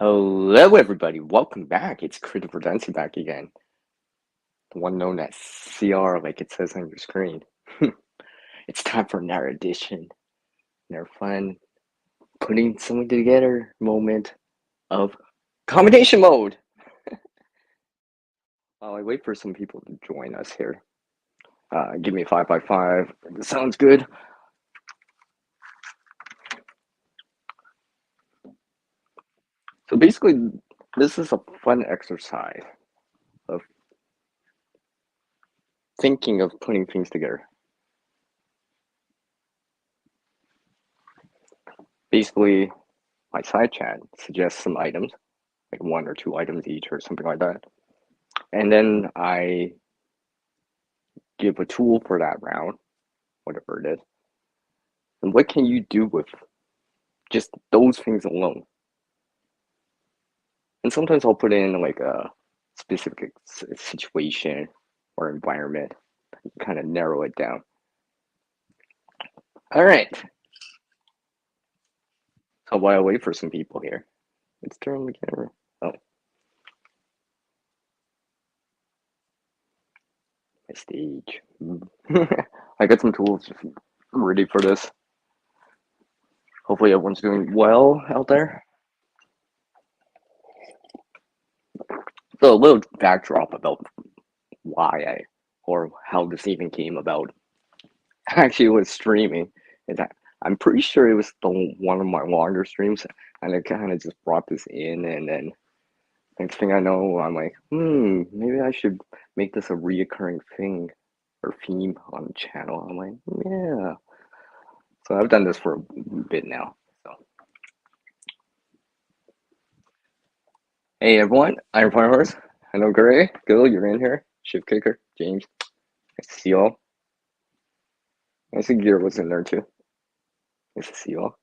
Hello, everybody. Welcome back. It's Christopher Dempsey back again. The one known as CR, like it says on your screen. It's time for another edition, another fun, putting something together moment of combination mode. While I wait for some people to join us here. Give me a 5 by 5. This sounds good. So basically, this is a fun exercise of thinking of putting things together. Basically, my side chat suggests some items, like 1 or 2 items each or something like that. And then I give a tool for that round, whatever it is. And what can you do with just those things alone? And sometimes I'll put in like a specific situation or environment, kind of narrow it down. All right. So while I wait for some people here, let's turn the camera. Oh, my stage. I got some tools ready for this. Hopefully everyone's doing well out there. So a little backdrop about why I or how this even came about. Actually, was streaming. Is that I'm pretty sure it was one of my longer streams, and I kind of just brought this in, and then next thing I know, I'm like, maybe I should make this a reoccurring thing or theme on the channel. I'm like, yeah. So I've done this for a bit now. So hey everyone, I'm Fire Horse. Hello, Gray. Gil, you're in here. Shift Kicker, James. Nice to see you all. I see Gear was in there too. Nice to see you all.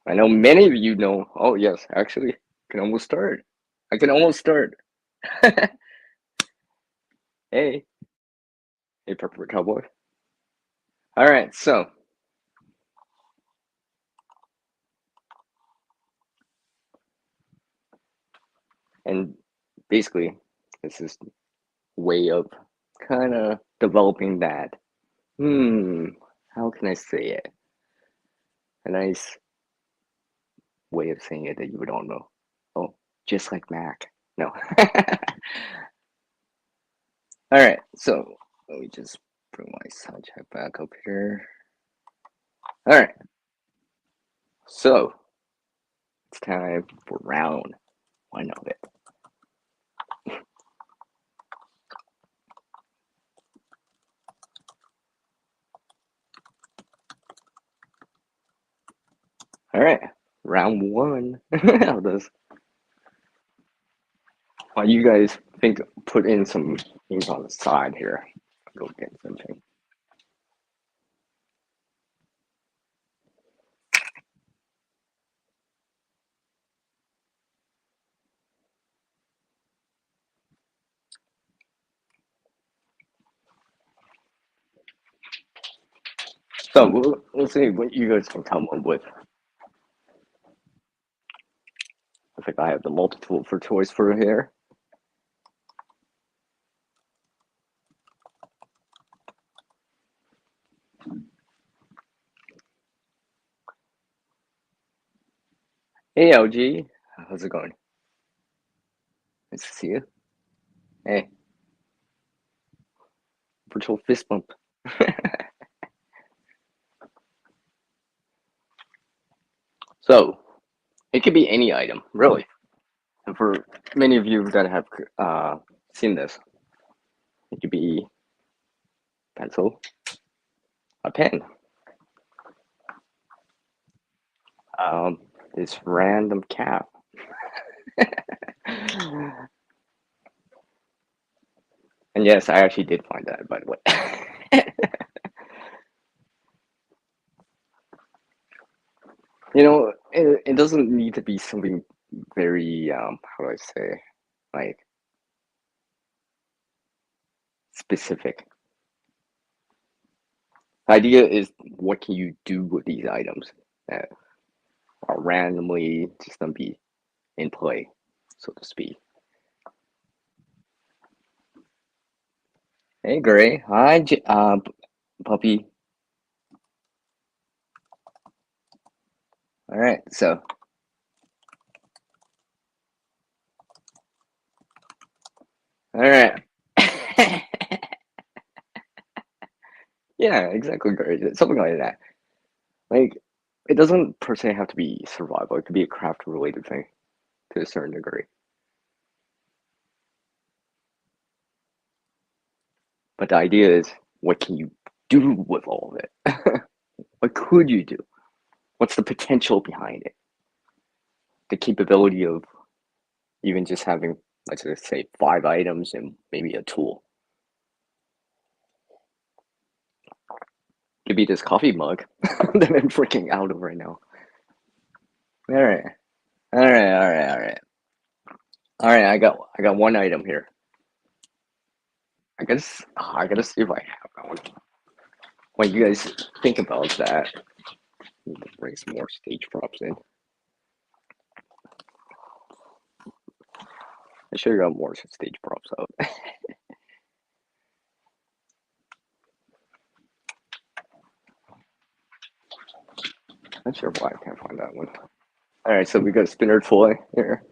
I know many of you know. Oh yes, actually, I can almost start. I can almost start. Hey, hey, Pepper Cowboy. All right, so and basically, this is way of kind of developing that. How can I say it? A nice way of saying it that you would all know. Oh, just like Mac. No. All right, so let me just bring my sound check back up here. All right, so it's time for round one of it. All right, round one of this. While you guys think, put in some things on the side here. I'll go get something. So we'll see what you guys can come up with. I think I have the multiple for choice for here. Hey LG, how's it going? Nice to see you. Hey, virtual fist bump. So it could be any item, really. And for many of you that have seen this, it could be pencil, a pen, this random cap. And yes, I actually did find that, by the way. You know, it doesn't need to be something very, how do I say, like specific. The idea is what can you do with these items that are randomly just gonna be in play, so to speak. Hey, Gray. Hi, puppy. All right, so. All right. Yeah, exactly, Gray. Something like that. Like, it doesn't per se have to be survival. It could be a craft-related thing to a certain degree. But the idea is, what can you do with all of it? What could you do? What's the potential behind it? The capability of even just having, let's just say, 5 items and maybe a tool. Could be this coffee mug that I'm freaking out of right now. All right, all right, all right, all right, all right. I got one item here. I gotta see if I have that one. When you guys think about that, need to bring some more stage props in. I should have got more stage props out. Not sure why I can't find that one. All right, so we got a spinner toy here.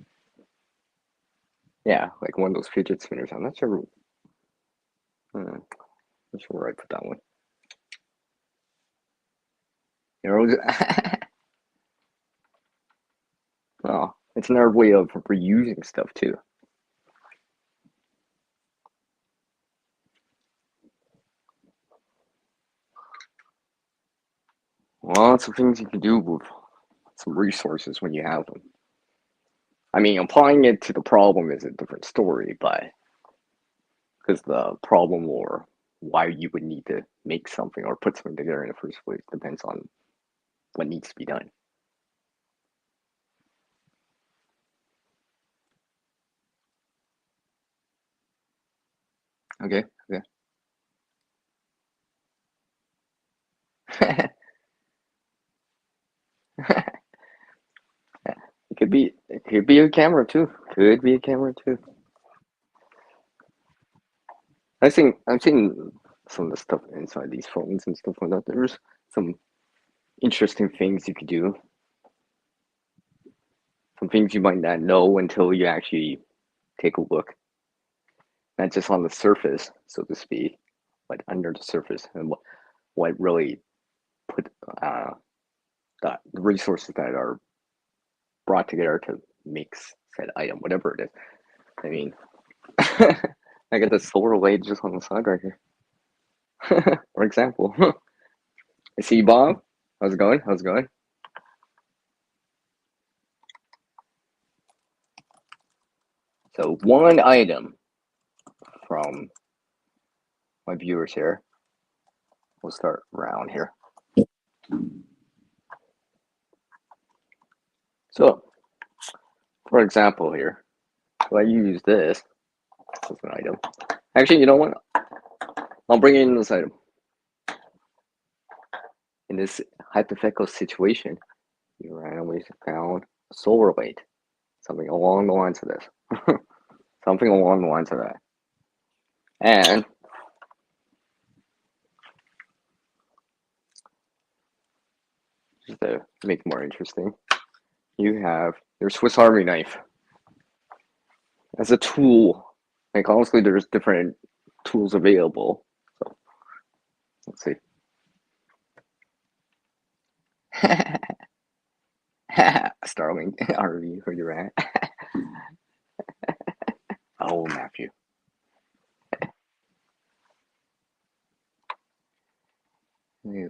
Yeah, like one of those fidget spinners. I'm not sure. Not sure where I put that one. You know, oh, it's another way of reusing stuff too. Lots of things you can do with some resources when you have them. I mean, applying it to the problem is a different story, but because the problem or why you would need to make something or put something together in the first place depends on what needs to be done. Okay, okay. It could be a camera too. Could be a camera too. I've seen some of the stuff inside these phones and stuff like that. There's some interesting things you could do. Some things you might not know until you actually take a look. Not just on the surface, so to speak, but under the surface and what really put the resources that are brought together to make said item, whatever it is. I mean, I got the solar blade just on the side right here. For example. I see you, Bob. How's it going? How's it going? So one item from my viewers here. We'll start around here. So, for example here, if I use this as an item. Actually, you know what? I'll bring in this item. In this hypothetical situation, you randomly found a solar blade. Something along the lines of this. Something along the lines of that. And just to make it more interesting, you have your Swiss Army knife as a tool. Like honestly, there's different tools available. So let's see. Starling RV, where you're at. Oh, Matthew. Yeah.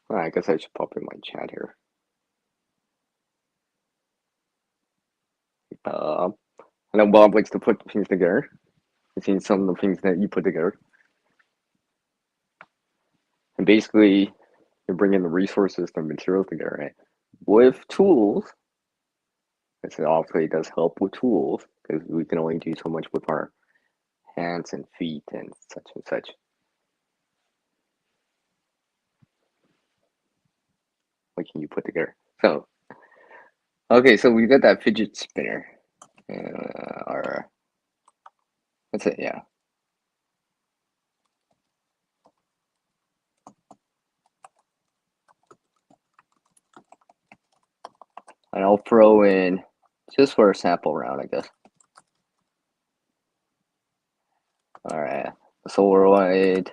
Well, I guess I should pop in my chat here. I know Bob likes to put things together. I've seen some of the things that you put together. And basically, you bring in the resources, the materials together, right? With tools. It obviously does help with tools because we can only do so much with our hands and feet and such and such. What can you put together? So, okay, so we got that fidget spinner. Or that's it, yeah. And I'll throw in, just for a sample round, I guess. Alright, Solaroid.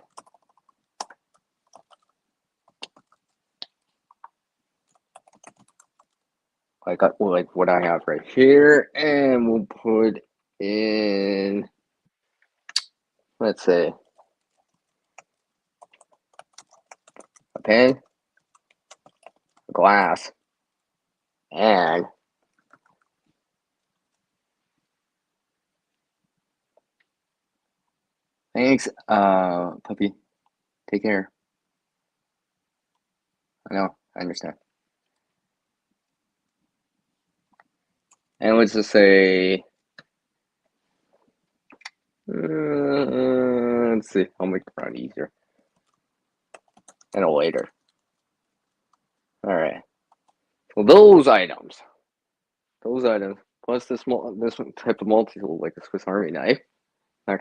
I got like what I have right here, and we'll put in, let's say, a pen, a glass, and thanks, puppy. Take care. I know, I understand. And let's just say, let's see, I'll make the round easier. And a later. Alright. Well, those items, plus this type of multi-tool, like a Swiss Army knife, that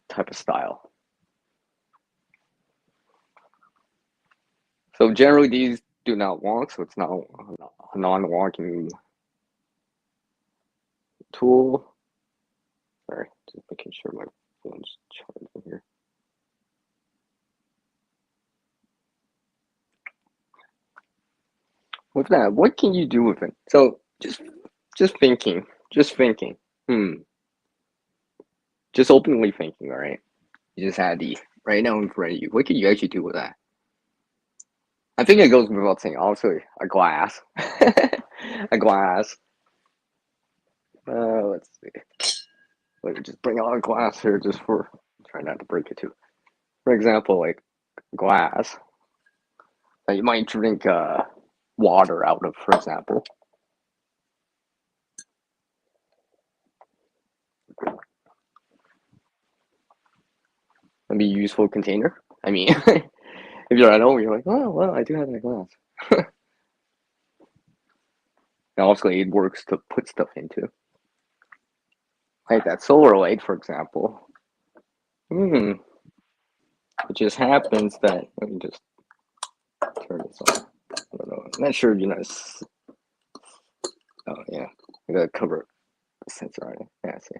type of style. So generally these do not walk, so it's not a non-walking tool. Sorry, just making sure my phone's charging here. With that, what can you do with it? So just thinking. Just openly thinking, all right? You just had these right now in front of you. What can you actually do with that? I think it goes without saying, also a glass. A glass. Let's see. Let me just bring out a glass here just for, try not to break it too. For example, like glass that you might drink water out of, for example. That'd be a useful container. I mean, if you're at home, you're like, oh, well, I do have that glass. And obviously, it works to put stuff into. Like that solar light, for example. It just happens that, let me just turn this on. I don't know. I'm not sure, oh, yeah. I gotta cover the sensor on it. Yeah, see.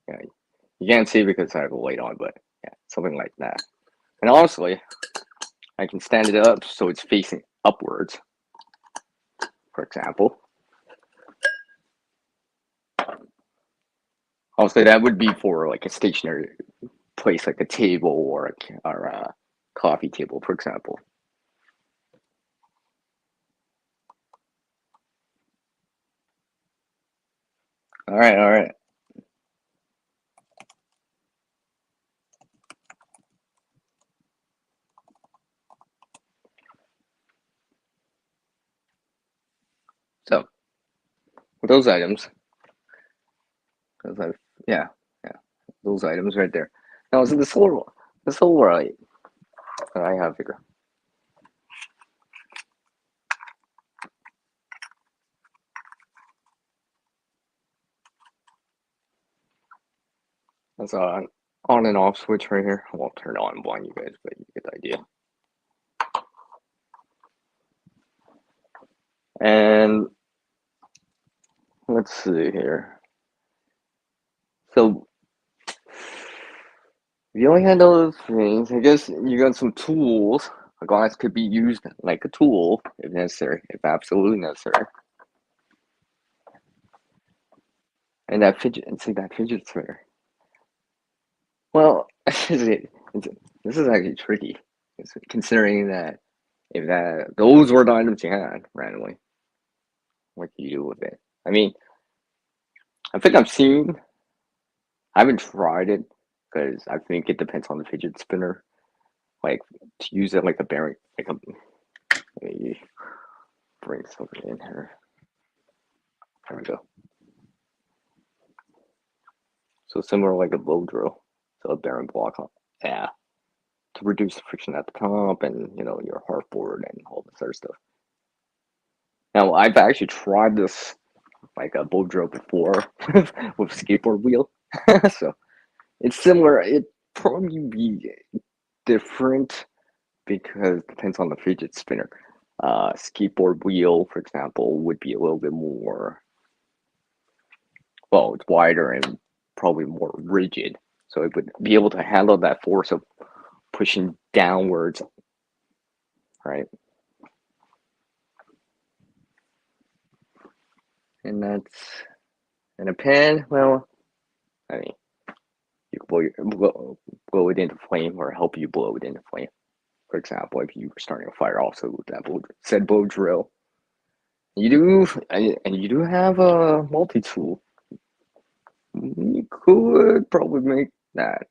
Yeah, you can't see because I have a light on, but yeah, something like that. And honestly, I can stand it up so it's facing upwards, for example. Also, that would be for like a stationary place, like a table or a coffee table, for example. All right, all right. So, with those items, because I've, yeah, those items right there. Now, so this whole light that I have here. That's an on and off switch right here. I won't turn it on and blind you guys, but you get the idea. And let's see here. So, if you only had those things, I guess you got some tools. A glass could be used like a tool if necessary, if absolutely necessary. And that fidget spinner. Well, this is actually tricky, considering that if those were the items you had randomly, what do you do with it? I mean, I think I haven't tried it because I think it depends on the fidget spinner. Like to use it like a bearing, like a, let me bring something in here. There we go. So similar like a bow drill, so a bearing block on, yeah, to reduce the friction at the top and your hardboard and all this other stuff. Now I've actually tried this like a bow drill before with skateboard wheel, so it's similar. It probably be different because it depends on the fidget spinner. Skateboard wheel, for example, would be a little bit more, well, it's wider and probably more rigid, so it would be able to handle that force of pushing downwards, right? And a pen. Well, I mean, you can blow it into flame or help you blow it into flame. For example, if you were starting a fire, also with that said bow drill, you do have a multi tool. You could probably make that.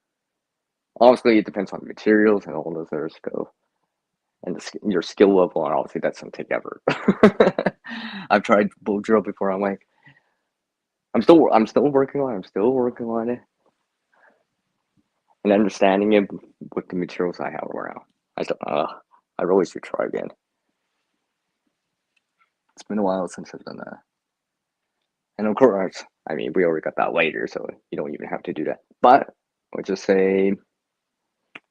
Obviously, it depends on the materials and all those other stuff, and your skill level, and obviously that's something ever. I've tried bow drill before. I'm like, I'm still working on it. I'm still working on it and understanding it with the materials I have around. I really should try again. It's been a while since I've done that. And of course, I mean, we already got that later, so you don't even have to do that. But let's just say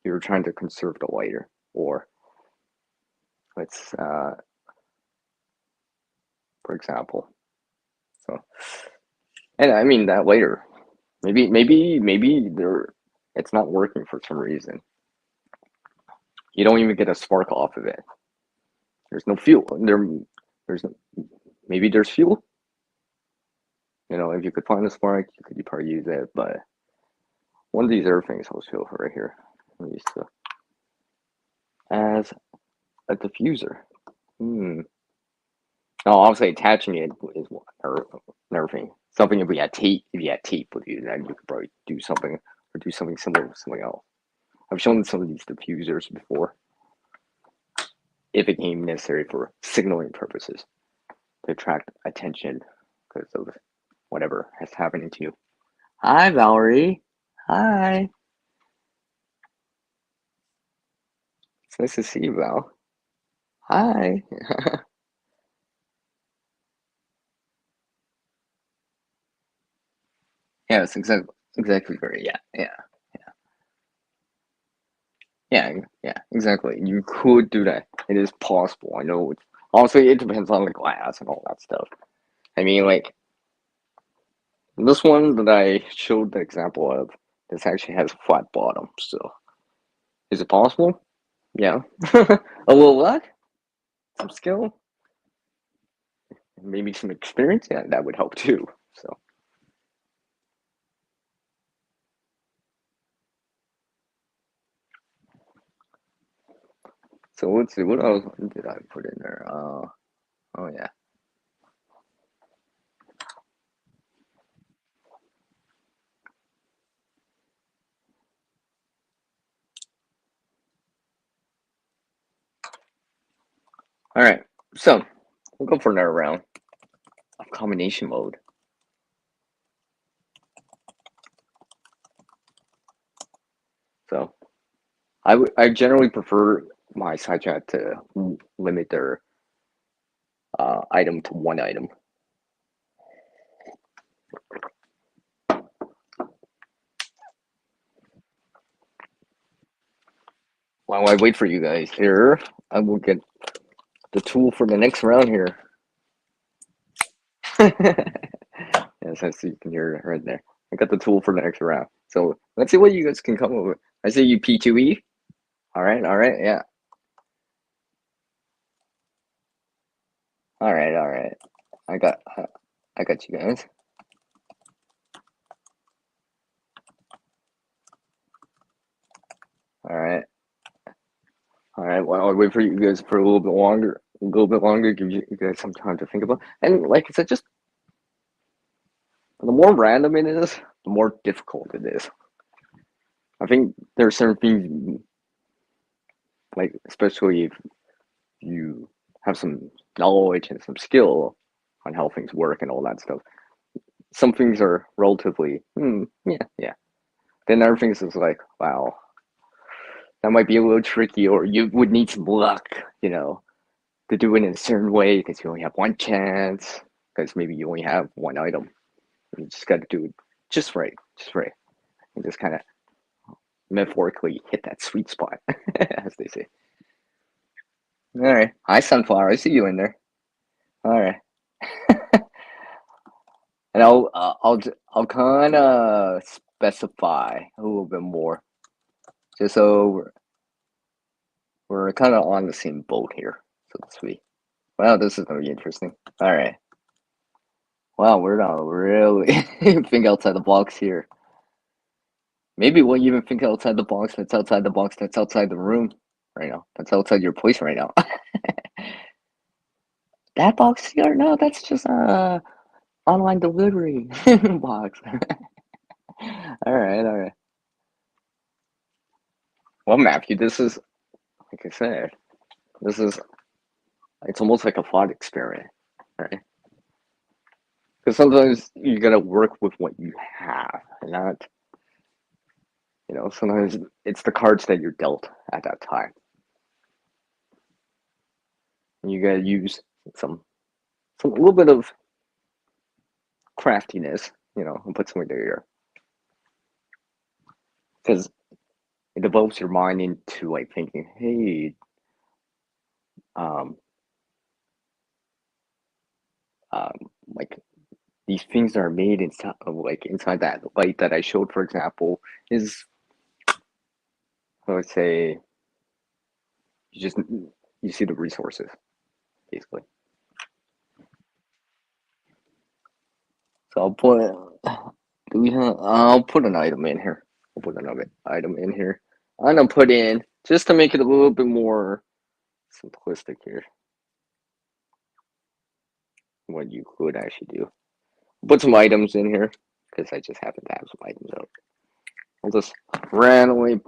you're trying to conserve the lighter, or let's, for example. So, and I mean that later, maybe it's not working for some reason. You don't even get a spark off of it. There's no fuel. There's no, maybe there's fuel. If you could find a spark, you probably use it. But one of these other things I'll show right here, as a diffuser. No, obviously attaching it is another thing. Something if you had tape with you, then you could probably do something similar with something else. I've shown some of these diffusers before. If it became necessary for signaling purposes to attract attention because of whatever has happened to you. Hi, Valerie. Hi. It's nice to see you, Val. Hi. Yeah, it's exactly right. Yeah, exactly. You could do that. It is possible. I know. Honestly, it depends on the glass and all that stuff. I mean, like this one that I showed the example of, this actually has a flat bottom. So, is it possible? Yeah. A little luck, some skill, maybe some experience. Yeah, that would help too. So let's see. What else did I put in there? Oh yeah. All right. So we'll go for another round of combination mode. So I generally prefer my side chat to limit their item to one item. While I wait for you guys here, I will get the tool for the next round here. Yes, I see you can hear it right there. I got the tool for the next round. So let's see what you guys can come up with. I see you P2E. All right, yeah. All right. I got you guys. All right. Well, I'll wait for you guys for a little bit longer. Give you guys some time to think about. And like I said, just the more random it is, the more difficult it is. I think there are certain things, like especially if you have some knowledge and some skill on how things work and all that stuff. some things are relatively, yeah, yeah. Then other things is like, wow, that might be a little tricky, or you would need some luck, to do it in a certain way because you only have one chance, because maybe you only have one item. You just got to do it just right, and just kind of metaphorically hit that sweet spot, as they say. All right, hi Sunflower, I see you in there. All right, and I'll kind of specify a little bit more, just so we're kind of on the same boat here, so to speak. Wow, this is gonna be interesting. All right. Wow, we're not really think outside the box here. Maybe we'll even think outside the box. That's outside the box. That's outside the room right now. That's outside your place right now. That box here? No, that's just a online delivery box. All right, all right. Well, Matthew, this is like I said. This is it's almost like a thought experiment, right? Because sometimes you gotta work with what you have, and not sometimes it's the cards that you're dealt at that time. And you gotta use some a little bit of craftiness, and put something there because it develops your mind into like thinking, hey, um, um, like these things that are made inside, like inside that light that I showed, for example, is I would say you see the resources basically. So I'll put an item in here. I'll put another item in here. I'm gonna put in just to make it a little bit more simplistic here. What you could actually do. Put some items in here because I just happen to have some items out. I'll just randomly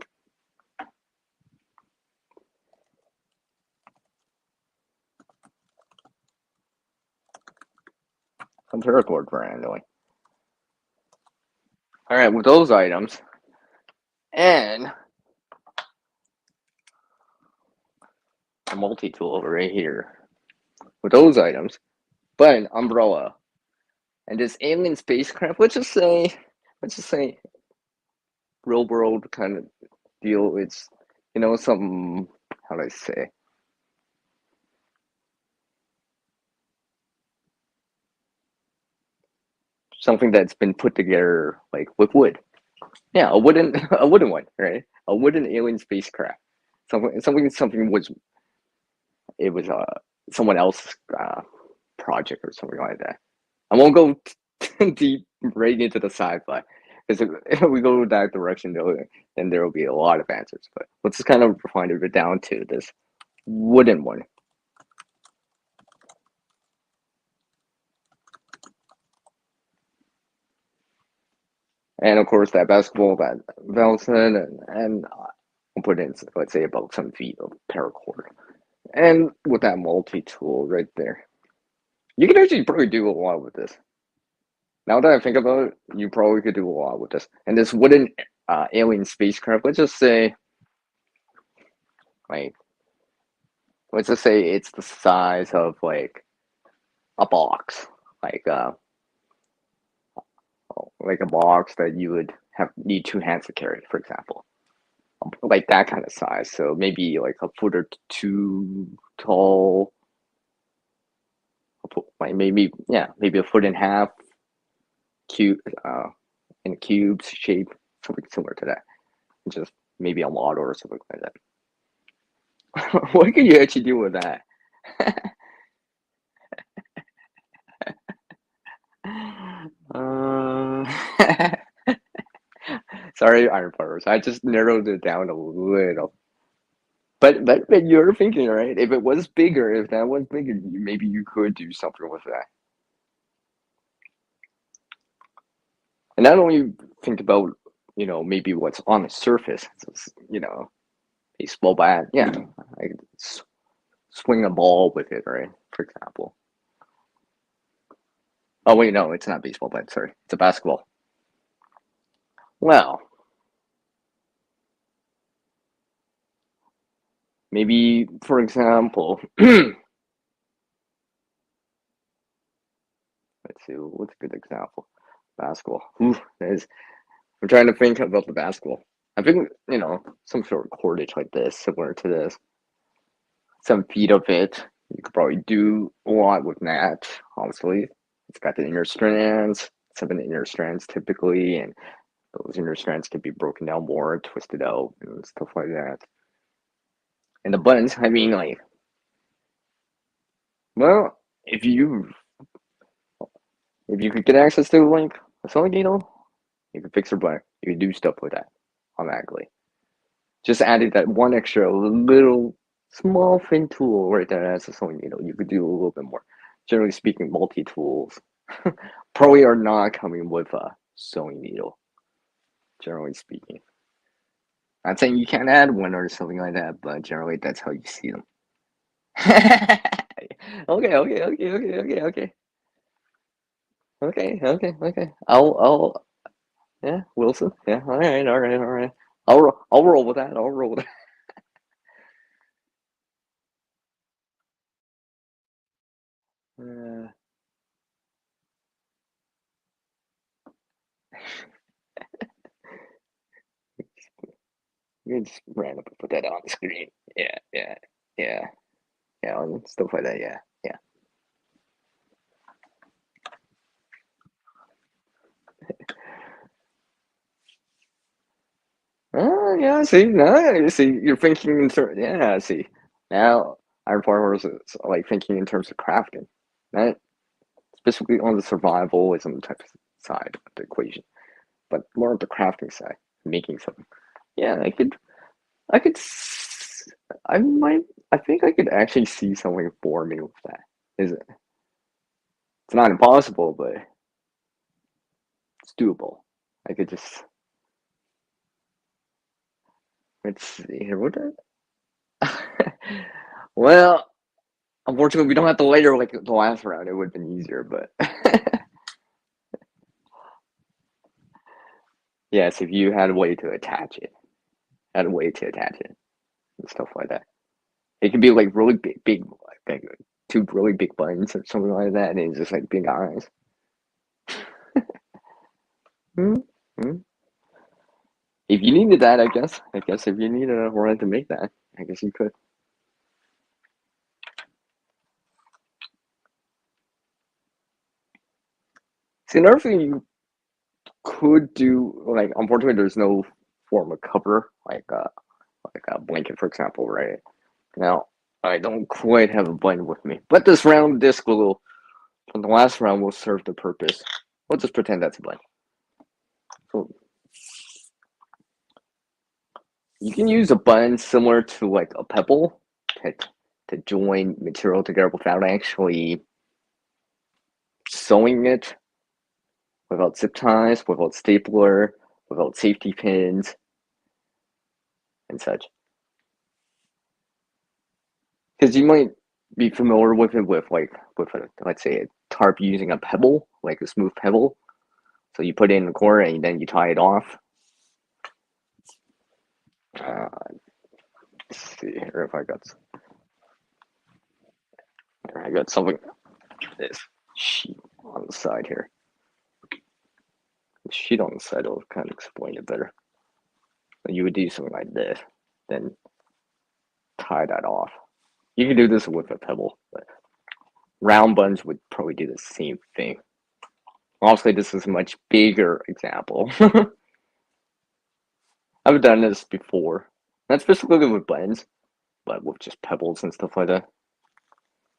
some paracord randomly. All right, with those items and a multi-tool right here. With those items, but an umbrella and this alien spacecraft. Let's just say, real world kind of deal. It's some how do I say something that's been put together like with wood. Yeah, a wooden a wooden one, right? A wooden alien spacecraft. Something was it was someone else's project or something like that. I won't go deep right into the sci-fi because if we go that direction, then there will be a lot of answers. But let's just kind of refine it down to this wooden one. And of course, that basketball that Velson and I'll put in, let's say, about some feet of paracord. And with that multi tool right there, you can actually probably do a lot with this. Now that I think about it, you probably could do a lot with this. And this wooden alien spacecraft, like, let's just say it's the size of like a box, like uh, like a box that you would need two hands to carry, for example, like that kind of size. So maybe like a foot or two tall, like maybe a foot and a half, cube, in a cube shape, something similar to that. Just maybe a model or something like that. What can you actually do with that? uh, Sorry, Iron Powers. I just narrowed it down a little. But you're thinking, right? If it was bigger, if that was bigger, maybe you could do something with that. And not only think about, maybe what's on the surface. A small bat. Yeah, I could swing a ball with it, right? For example. Oh wait, no, it's not baseball bat. Sorry, it's a basketball. Well, maybe for example, let's see, what's a good example? Basketball. Ooh, that is, I'm trying to think about the basketball. I think some sort of cordage like this, similar to this, some feet of it. You could probably do a lot with that. Obviously, it's got the inner strands, 7 inner strands typically, and those inner strands can be broken down more, twisted out, and stuff like that. And the buttons, I mean, like, well, if you could get access to like a sewing needle, you could fix your button. You could do stuff with that automatically. Just added that one extra little small thin tool right there as a sewing needle. You could do a little bit more. Generally speaking, multi tools probably are not coming with a sewing needle. Generally speaking, not saying you can't add one or something like that, but generally that's how you see them. Okay. Okay. Yeah, Wilson. Yeah, all right. I'll roll with that. I'll roll with that. You can just randomly put that on the screen. Yeah, and stuff like that. Yeah. Oh, yeah. See, now you see, you're thinking in terms. Yeah, see, now Iron Farmers is like thinking in terms of crafting, right? Specifically on the survivalism type side of the equation, but more on the crafting side, making something. Yeah, I could, I might, I think I could actually see something forming with that. Is it? It's not impossible, but it's doable. I could just let's see here. What? Well, unfortunately, we don't have to layer like the last round. It would have been easier, but yes, if you had a way to attach it, had a way to attach it and stuff like that. It could be like really like two really big buttons or something like that, and it's just like big eyes. Hmm. Hmm. If you needed that, I guess if you needed a warrant to make that, I guess you could. See, another thing you could do, like, unfortunately, there's no form of cover, like a blanket, for example, right? Now, I don't quite have a blanket with me, but this round disc will, from the last round, will serve the purpose. We'll just pretend that's a blanket. So you can use a button similar to like a pebble to, to join material together without actually sewing it, without zip ties, without stapler, without safety pins, and such. Because you might be familiar with it with a, let's say a tarp using a pebble, like a smooth pebble. So you put it in the corner and then you tie it off. Let's see here if I got something. This sheet on the side here. The sheet on the side will kind of explain it better. You would do something like this, then tie that off. You can do this with a pebble, but round buns would probably do the same thing. Obviously, this is a much bigger example. I've done this before. Not specifically with buns, but with just pebbles and stuff like that.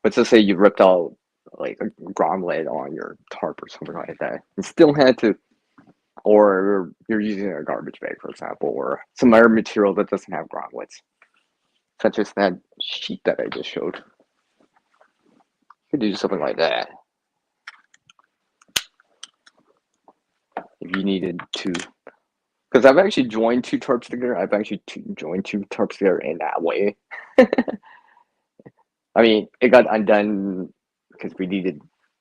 Let's just say you ripped out like a grommet on your tarp or something like that, and still had to, or you're using a garbage bag, for example, or some other material that doesn't have grommets, such as that sheet that I just showed. You could do something like that if you needed to. Because I've actually joined two tarps together. I've actually joined two tarps together in that way. I mean, it got undone because we needed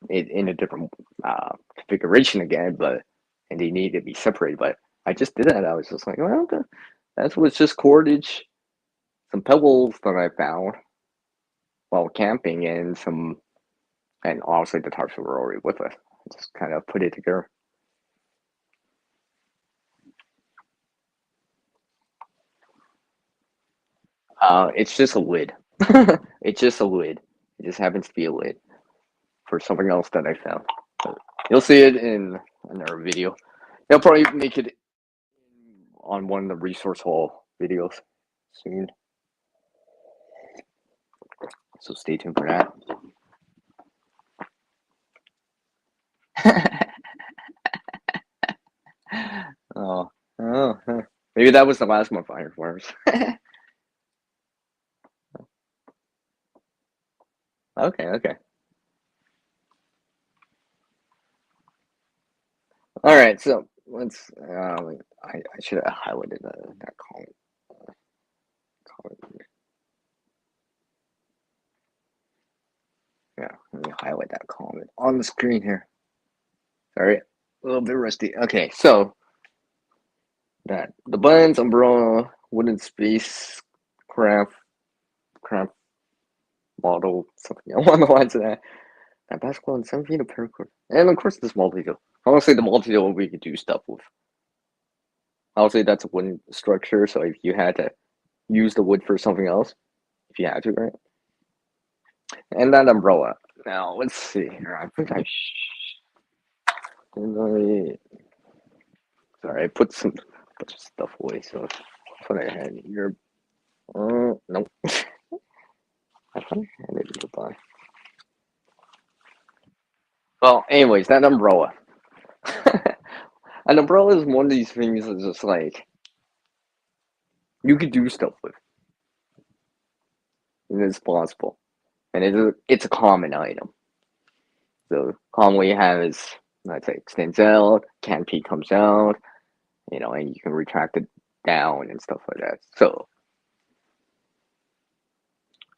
it in a different configuration again, and they need to be separated. But I just did that. I was just like, well, that was just cordage, some pebbles that I found while camping, and obviously the tarps were already with us. I just kind of put it together. It's just a lid. It's just a lid. It just happens to be a lid for something else that I found. But you'll see it in another video. They'll probably make it on one of the resource hall videos soon. So stay tuned for that. Oh, oh, maybe that was the last one, firefighters. Okay, okay. All right, so let's. I should have highlighted that comment. Comment. Yeah, let me highlight that comment on the screen here. Sorry, a little bit rusty. Okay, so that the buttons, umbrella, wooden spacecraft, craft model, something along the lines of that. That basketball and 7 feet of paracord, and of course this multi-tool. Honestly, the multi-tool we could do stuff with. Obviously, that's a wooden structure, so if you had to use the wood for something else, if you had to, right? And that umbrella. Now, let's see here. I think sorry, I put some bunch of stuff away, so that's what I had here. Nope. I thought I had it nearby. Well, anyways, that umbrella. An umbrella is one of these things that's just like, you could do stuff with. And it's possible. And it's a common item. So commonly you have is, let's say, extends out, canopy comes out, and you can retract it down and stuff like that. So,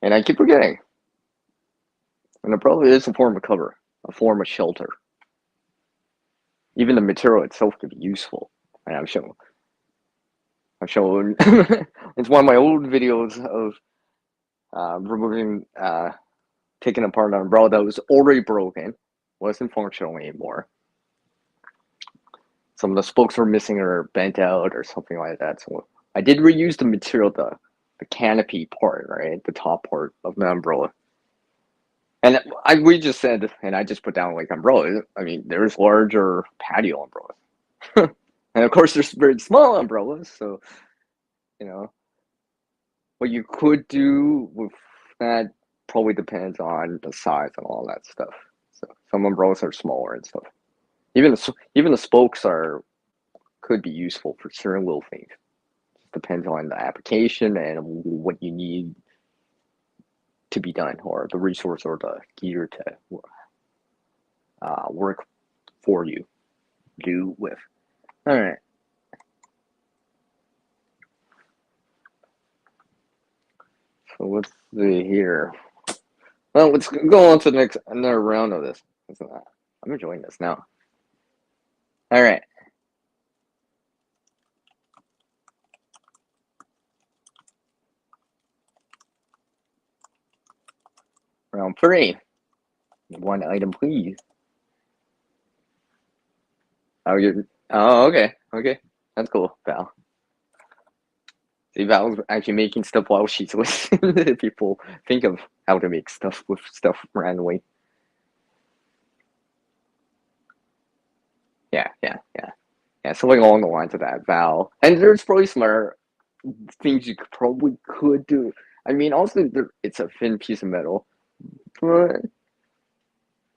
and I keep forgetting, an umbrella is a form of cover, a form of shelter. Even the material itself could be useful. And I've shown, it's one of my old videos of removing, taking apart an umbrella that was already broken, wasn't functional anymore. Some of the spokes were missing or bent out or something like that. So I did reuse the material, the canopy part, right, the top part of the umbrella. And we just said, and I just put down like umbrella. I mean, there's larger patio umbrellas, and of course there's very small umbrellas. So what you could do with that probably depends on the size and all that stuff. So some umbrellas are smaller and stuff. Even the spokes could be useful for certain little things. Just depends on the application and what you need to be done, or the resource or the gear to work for you, do with. All right. So let's see here. Well, let's go on to the next another round of this. I'm enjoying this now. All right. Round 3. One item, please. Oh, okay. Okay. That's cool, Val. See, Val's actually making stuff while she's listening. People think of how to make stuff with stuff randomly. Yeah. Yeah, something along the lines of that, Val. And there's probably some other things you could do. I mean, also, it's a thin piece of metal, but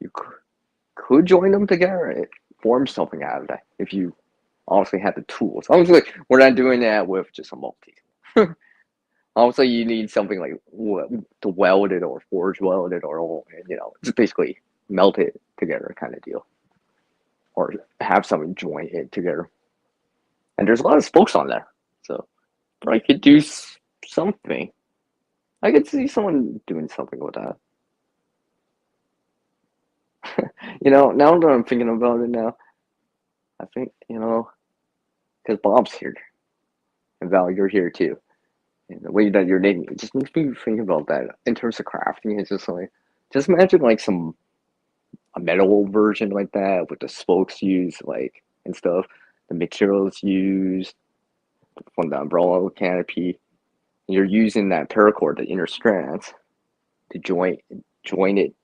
you could join them together and form something out of that if you obviously had the tools. Obviously, we're not doing that with just a multi. Also, you need something like to weld it or forge weld it, or just basically melt it together kind of deal, or have someone join it together. And there's a lot of spokes on there, so probably could do something. I could see someone doing something with that. Now that I'm thinking about it now, I think, because Bob's here and Val, you're here too. And the way that you're naming it just makes me think about that in terms of crafting. It's just like, just imagine like a metal version like that with the spokes used, like, and stuff, the materials used from the umbrella canopy. You're using that paracord, the inner strands, to join it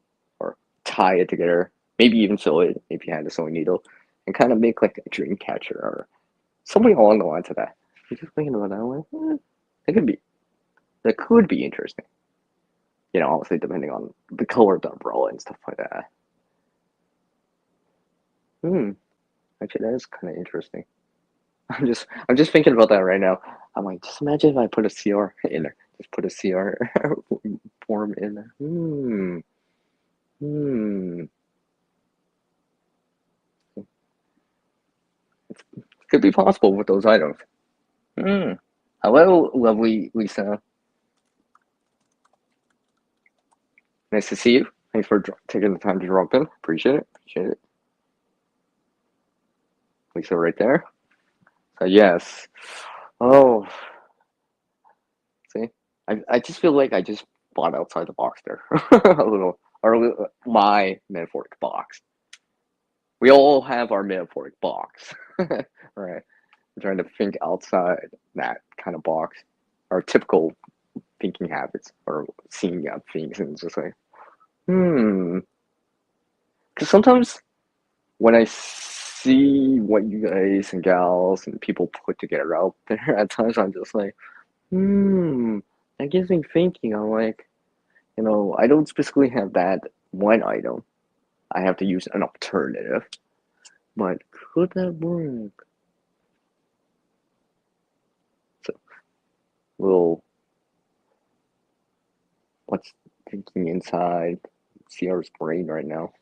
or tie it together. Maybe even sew it if you had a sewing needle, and kind of make like a dream catcher or something along the lines of that. I'm just thinking about that. I'm like, that could be interesting. Obviously depending on the color of the umbrella and stuff like that. Hmm. Actually, that is kind of interesting. I'm just thinking about that right now. I'm like, just imagine if I put a CR in there. Just put a CR form in there. Hmm. It could be possible with those items. Hmm. Hello, lovely Lisa. Nice to see you. Thanks for taking the time to drop in. Appreciate it. Appreciate it. Lisa right there. So yes. Oh, see, I just feel like I just bought outside the box there a little, or my metaphoric box. We all have our metaphoric box, right? I'm trying to think outside that kind of box, our typical thinking habits or seeing things, and it's just like, hmm. Because sometimes when I see what you guys and gals and people put together out there, at times I'm just like, that gives me thinking. I'm like, I don't specifically have that one item. I have to use an alternative, but could that work? So, little, what's thinking inside Sierra's brain right now?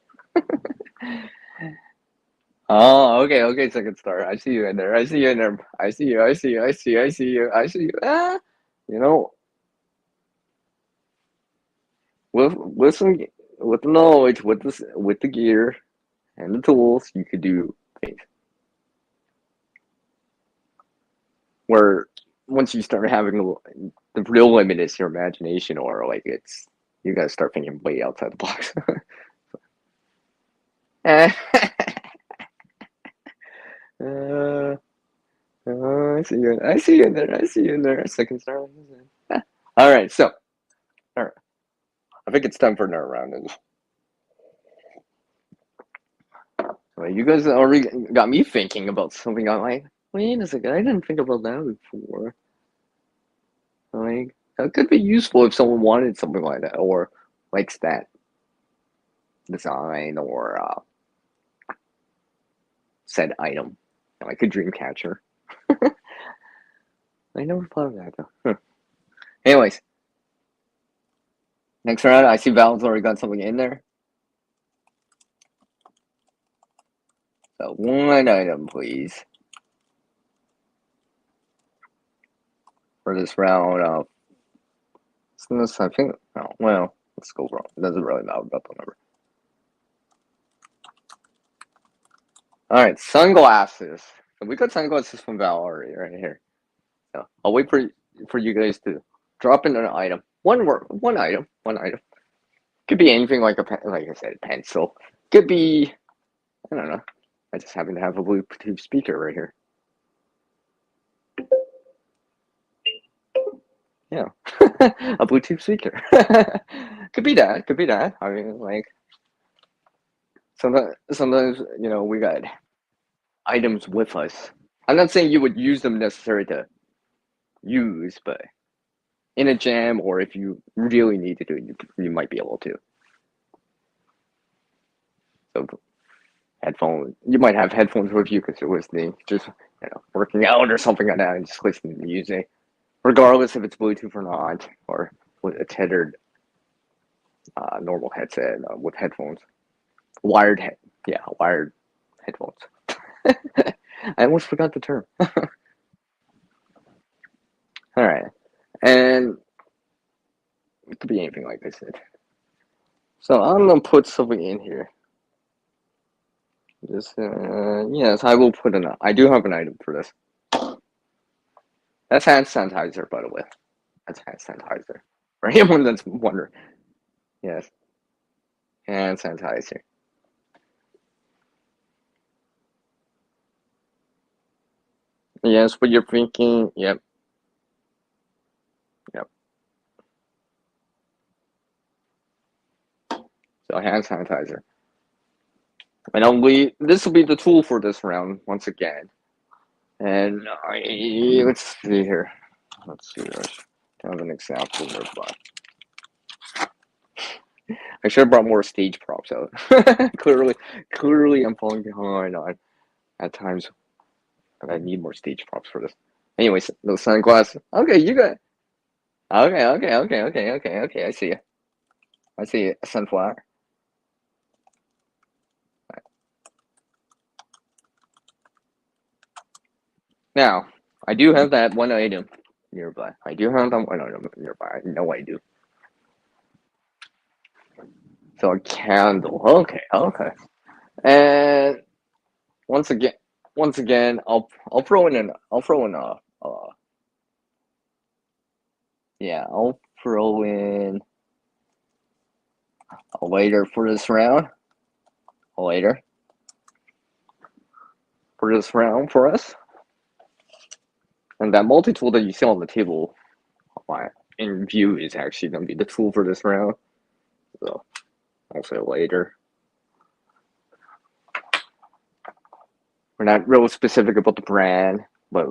Oh, okay, okay, second star. I see you in there. I see you in there. I see you. I see you. I see you. I see you. I see you. You know, with some with the knowledge, with the gear and the tools, you could do things. Where once you start having the real limit is your imagination, or like you gotta start thinking way outside the box. uh, I see you. I see you in there. I see you in there. Second star. All right, so all right. I think it's time for another round. Well, you guys already got me thinking about something. I'm like, wait a second, I didn't think about that before. Like, that could be useful if someone wanted something like that, or likes that design, or said item, like a dream catcher. I never thought of that though. Anyways, next round, I see Val's already got something in there. So one item, please, for this round. I think. Oh well, let's go wrong. It doesn't really matter about the number. All right, sunglasses. So we got sunglasses from Val already right here. So I'll wait for you guys to drop in an item. One word, one item, one item. Could be anything like like I said, a pencil. Could be, I don't know. I just happen to have a Bluetooth speaker right here. Yeah, a Bluetooth speaker. Could be that. Could be that. I mean, like sometimes we got items with us. I'm not saying you would use them necessarily to use, but in a jam, or if you really need to do it, you might be able to. So headphones, you might have headphones with you because you're listening, just working out or something like that, and just listening to music, regardless if it's Bluetooth or not, or with a tethered normal headset with headphones, yeah, wired headphones. I almost forgot the term. All right, and it could be anything like I said. So I'm gonna put something in here. Just yes, I will put an. I do have an item for this. That's hand sanitizer, by the way. That's hand sanitizer. For anyone that's wondering, yes, hand sanitizer. Yes, what you're thinking. Yep, yep. So hand sanitizer. And only this will be the tool for this round once again. And let's see here. Let's see. I have an example nearby. I should have brought more stage props out. clearly, I'm falling behind on at times. I need more stage props for this. Anyways, those sunglasses. Okay, you got. Okay. I see you. I see you. A sunflower. Now, I do have that one item nearby. I do have that one item nearby. I know I do. So a candle. Okay. And once again, I'll throw in yeah, I'll throw in a lighter for this round. A lighter for this round for us. And that multi-tool that you see on the table in view is actually going to be the tool for this round. So I'll say later. We're not real specific about the brand, but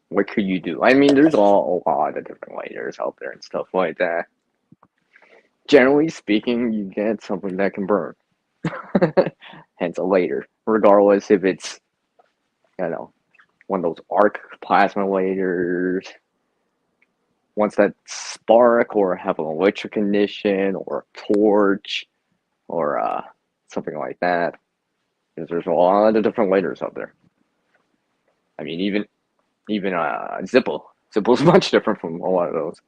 what could you do? I mean, there's a lot of different lighters out there and stuff like that. Generally speaking, you get something that can burn. Hence a lighter, regardless if it's, one of those arc plasma lighters, ones that spark or have an electric ignition or a torch or something like that. Because there's a lot of different lighters out there. I mean, even Zippo. Zippo's much different from a lot of those.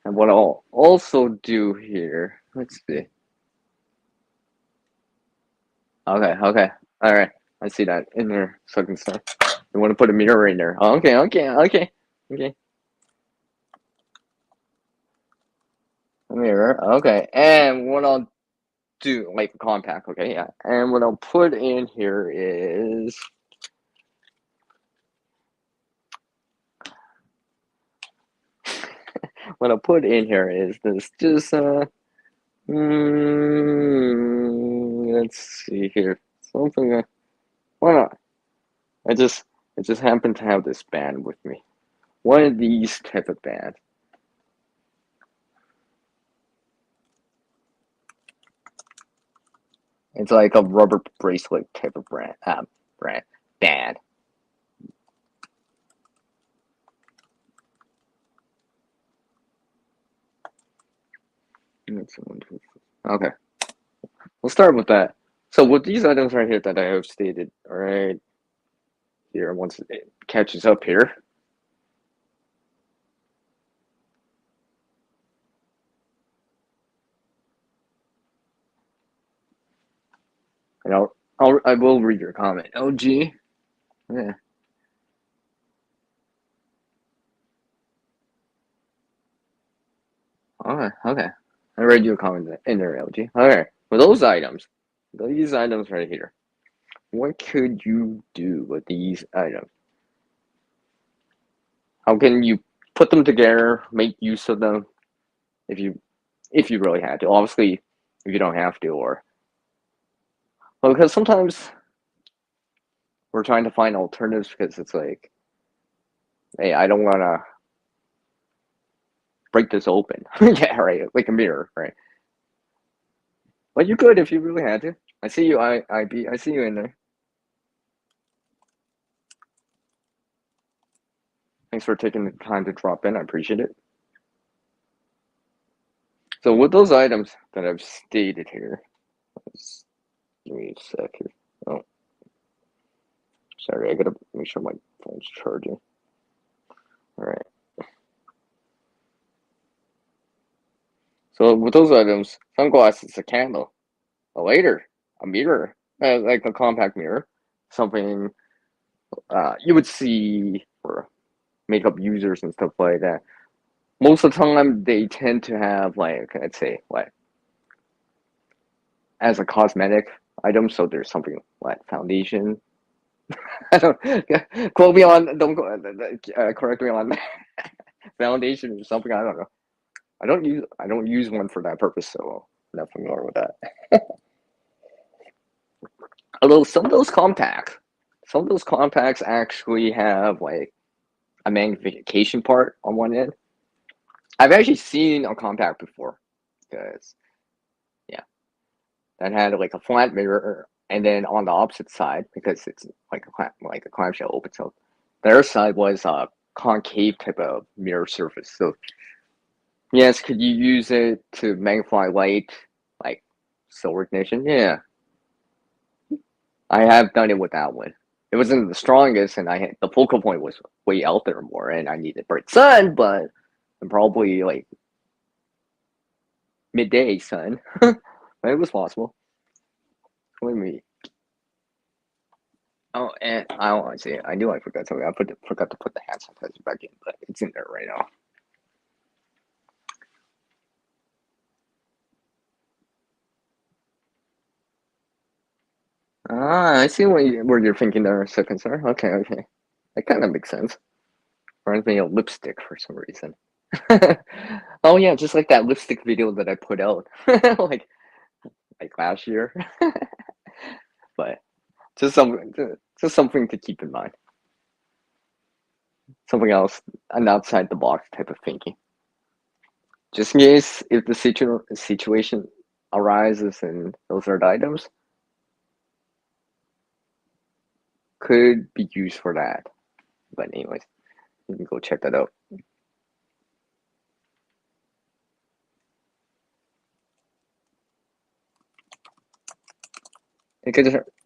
And what I'll also do here, let's see. Okay. All right. I see that in there, sucking stuff. You want to put a mirror in there. Okay. A mirror. Okay. And what I'll do, like a compact. Okay, yeah. And what I'll put in here is what I'll put in here is this just let's see here. Something why not? I just happen to have this band with me. One of these type of bands. It's like a rubber bracelet type of band. Okay, we'll start with that. So with these items right here that I have stated, all right, here once it catches up here. And I will read your comment. LG, yeah. Okay. I read your comment in there, LG. Okay, for these items right here, what could you do with these items? How can you put them together, make use of them, if you really had to? Obviously, if you don't have to, or well, because sometimes we're trying to find alternatives because it's like, hey, I don't want to break this open. Yeah, right, like a mirror, right? But you could if you really had to. I see you, I see you in there. Thanks for taking the time to drop in. I appreciate it. So with those items that I've stated here, give me a sec here. Oh, sorry, I gotta make sure my phone's charging. All right. So with those items, sunglasses, a candle, a lighter, a mirror, like a compact mirror, something you would see for makeup users and stuff like that. Most of the time, they tend to have like, let's say, like as a cosmetic item. So there's something like foundation. I don't quote me on. Don't correct me on foundation or something. I don't know. I don't use one for that purpose, so I'm not familiar with that. Although some of those compacts actually have like a magnification part on one end. I've actually seen a compact before, because yeah, that had like a flat mirror, and then on the opposite side, because it's like a clamshell open, so the other side was a concave type of mirror surface. So yes, could you use it to magnify light, like solar ignition? Yeah, I have done it with that one. It wasn't the strongest, and the focal point was way out there more, and I needed bright sun, but probably like midday sun. But it was possible. Let me. Oh, and I want to say, I knew I forgot something. Forgot to put the hand sanitizer back in, but it's in there right now. Ah, I see where you're thinking there, second sir. Okay, okay. That kind of makes sense. Reminds me of lipstick for some reason. Oh yeah, just like that lipstick video that I put out like last year. But just something to keep in mind. Something else, an outside the box type of thinking. Just in case if the situation arises and those are the items, could be used for that. But anyways, you can go check that out.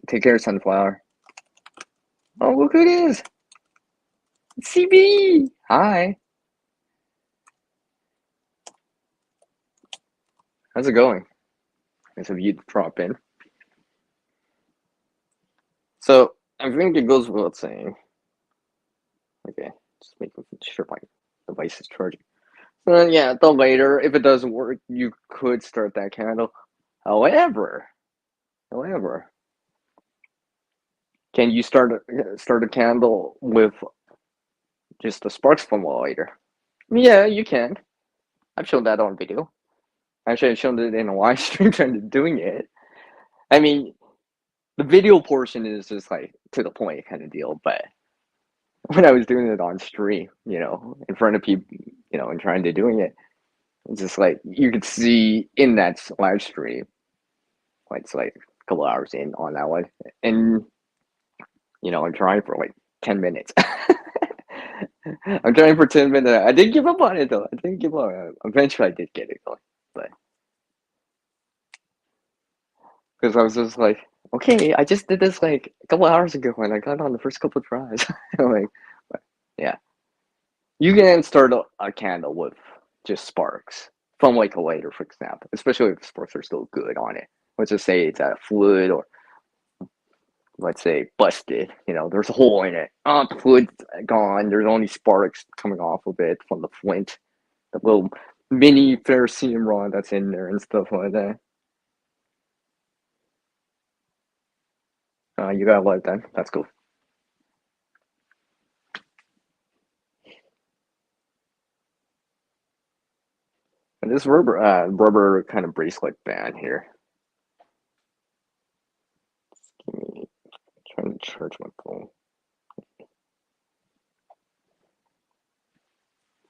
Take care, sunflower. Oh, look who it is! It's CB! Hi! How's it going? Nice of you to drop in. So, I think it goes without saying. Okay, just making sure my device is charging. Yeah, the later, if it doesn't work, you could start that candle. However, however, can you start a candle with just the sparks from a lighter? Yeah, you can. I've shown that on video. Actually, I've shown it in a live stream trying to doing it. I mean, the video portion is just like to the point kind of deal, but when I was doing it on stream, in front of people, and trying to doing it, it's just like you could see in that live stream, like it's like a couple hours in on that one, and I'm trying for like 10 minutes. I'm trying for 10 minutes. I didn't give up on it though. I didn't give up. Eventually, I did get it going, but because I was just like, okay, I just did this like a couple hours ago, and I got on the first couple tries. Like, but, yeah, you can start a candle with just sparks from like a lighter, for example, especially if the sparks are still good on it. Let's just say it's at fluid, or let's say busted. There's a hole in it. Oh, the fluid's gone. There's only sparks coming off of it from the flint, the little mini ferrocerium rod that's in there and stuff like that. You got light then. That's cool. And this rubber kind of bracelet band here. Give me, trying to charge my phone.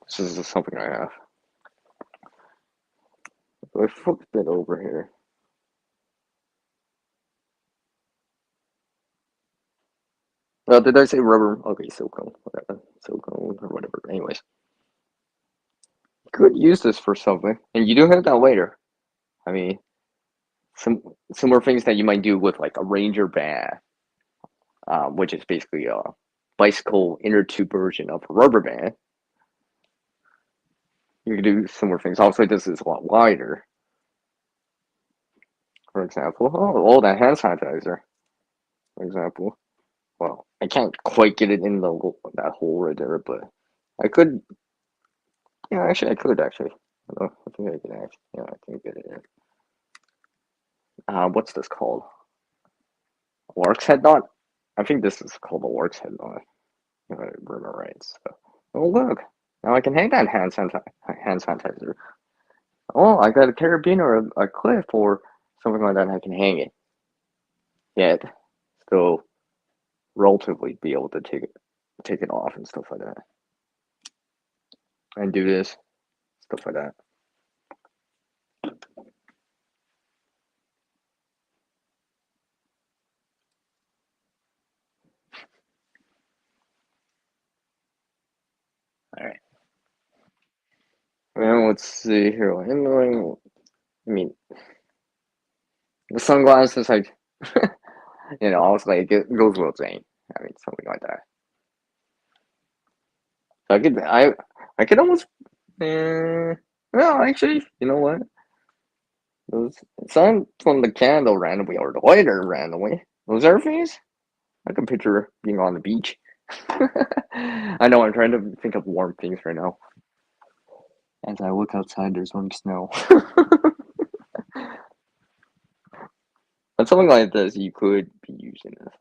This is something I have. So I flipped it over here. Did I say rubber? Okay, silicone, whatever, silicone or whatever. Anyways, you could use this for something, and you do have that later. I mean, some similar things that you might do with like a Ranger band, which is basically bicycle inner tube version of a rubber band. you can do similar things. Also, this is a lot wider. For example, oh, that hand sanitizer. For example, well, I can't quite get it in that hole right there, but I could. Yeah, actually, I could actually. I think I can actually. Yeah, I can get it in. What's this called? Works head knot? I think this is called a works head knot. If I remember right. So, oh look, now I can hang that hand sanitizer. Oh, I got a carabiner or a clip or something like that. And I can hang it. Yet, still relatively be able to take it off and stuff like that. And do this stuff like that. All right. Well, let's see here. I mean, the sunglasses, honestly, it goes without saying. I mean, something like that. So I could almost, well, actually, you know what? Those sun from the candle randomly or the lighter randomly. Those are things I can picture being on the beach. I know I'm trying to think of warm things right now. As I look outside, there's only snow. But something like this, you could be using this.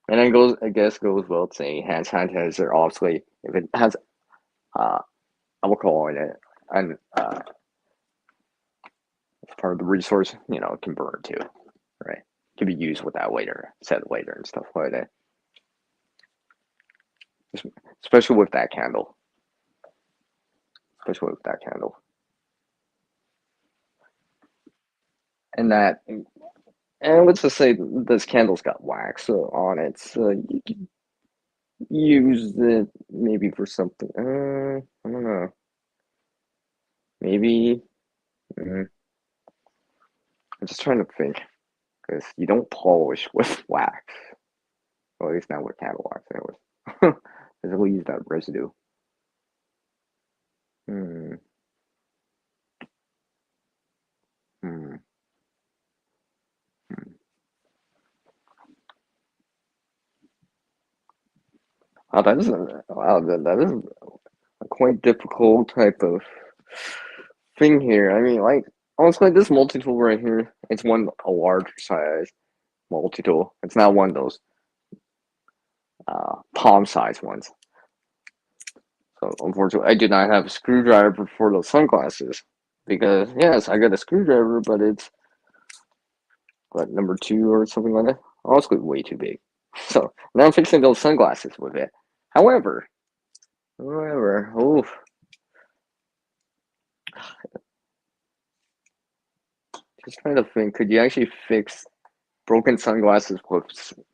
And then I guess goes without saying, hand sanitizer, obviously, if it has alcohol in it, and it's part of the resource, it can burn too, right? It can be used with that later, set later and stuff like that. Especially with that candle. Especially with that candle. And let's just say this candle's got wax on it, so you can use it maybe for something. I don't know. Maybe. I'm just trying to think, because you don't polish with wax. Well, at least not with candle wax, anyways. Because we'll use that residue. Hmm. Hmm. Hmm. Oh, that is a quite difficult type of thing here. I mean, like, honestly, this multi-tool right here, it's a larger size multi-tool. It's not one of those palm-sized ones. So, unfortunately, I do not have a screwdriver for those sunglasses. Because, yes, I got a screwdriver, but it's, what, number 2 or something like that? Honestly, way too big. So, now I'm fixing those sunglasses with it. However, oof. Just trying to think, could you actually fix broken sunglasses with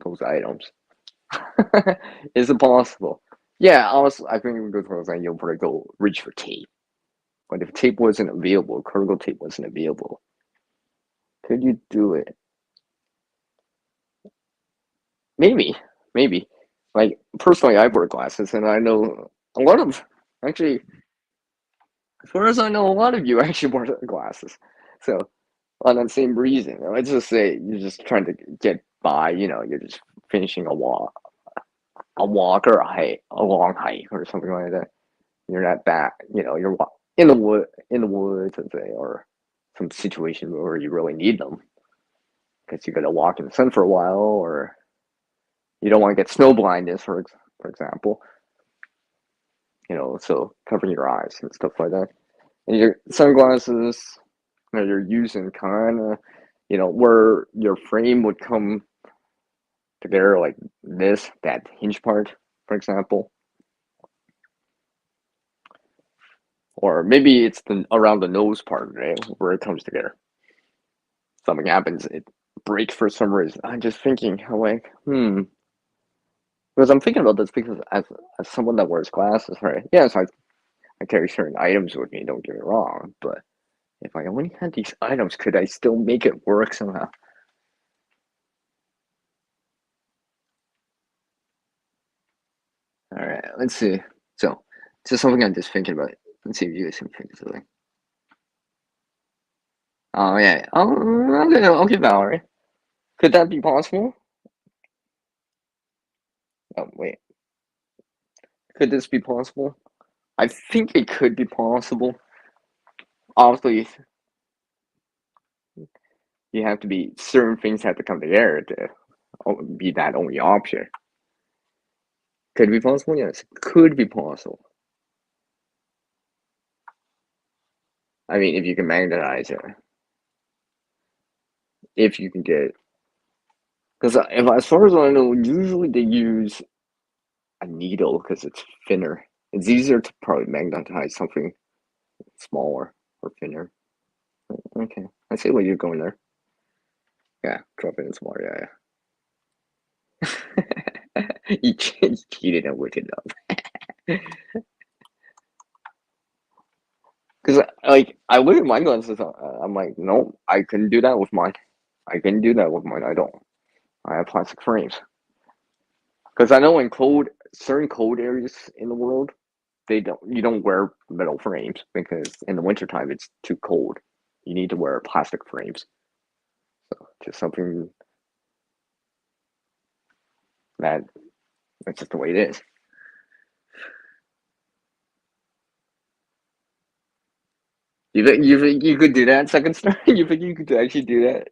those items? Is it possible? Yeah, honestly, I think we go for saying you'll probably go reach for tape. But if tape wasn't available, cargo tape wasn't available, could you do it? Maybe, maybe. Like personally, I wear glasses, and I know a lot of actually, as far as I know, a lot of you actually wear glasses. So on that same reason, let's just say you're just trying to get by. You're just finishing a walk or a long hike or something like that. You're not back. You're in the woods, let's say, or some situation where you really need them because you got to walk in the sun for a while, or you don't want to get snow blindness, for example. So covering your eyes and stuff like that. And your sunglasses that you're using kind of, where your frame would come together like that hinge part, for example. Or maybe it's around the nose part, right, where it comes together. Something happens, it breaks for some reason. I'm just thinking how because I'm thinking about this because as someone that wears glasses, right? Yes, I carry certain items with me, don't get me wrong, but if I only had these items, could I still make it work somehow? All right, let's see. So, this is something I'm just thinking about. Let's see if you can fix it. Oh yeah. Oh, okay, Valerie. Could that be possible? Oh wait. Could this be possible? I think it could be possible. Obviously, you have to be certain things have to come together to be that only option. Could it be possible? Yes, could be possible. I mean, if you can magnetize it, if you can get it, because if as far as I know, usually they use a needle because it's thinner. It's easier to probably magnetize something smaller or thinner. Okay, I see where you're going there. Yeah, drop it in smaller. Yeah. You cheated and worked it up. Because like I look at my guns, I'm like, no, I couldn't do that with mine. I couldn't do that with mine. I don't. I have plastic frames. Because I know in certain cold areas in the world, you don't wear metal frames because in the wintertime it's too cold. You need to wear plastic frames. So just something that that's just the way it is. You think you could do that, second star? You think you could actually do that?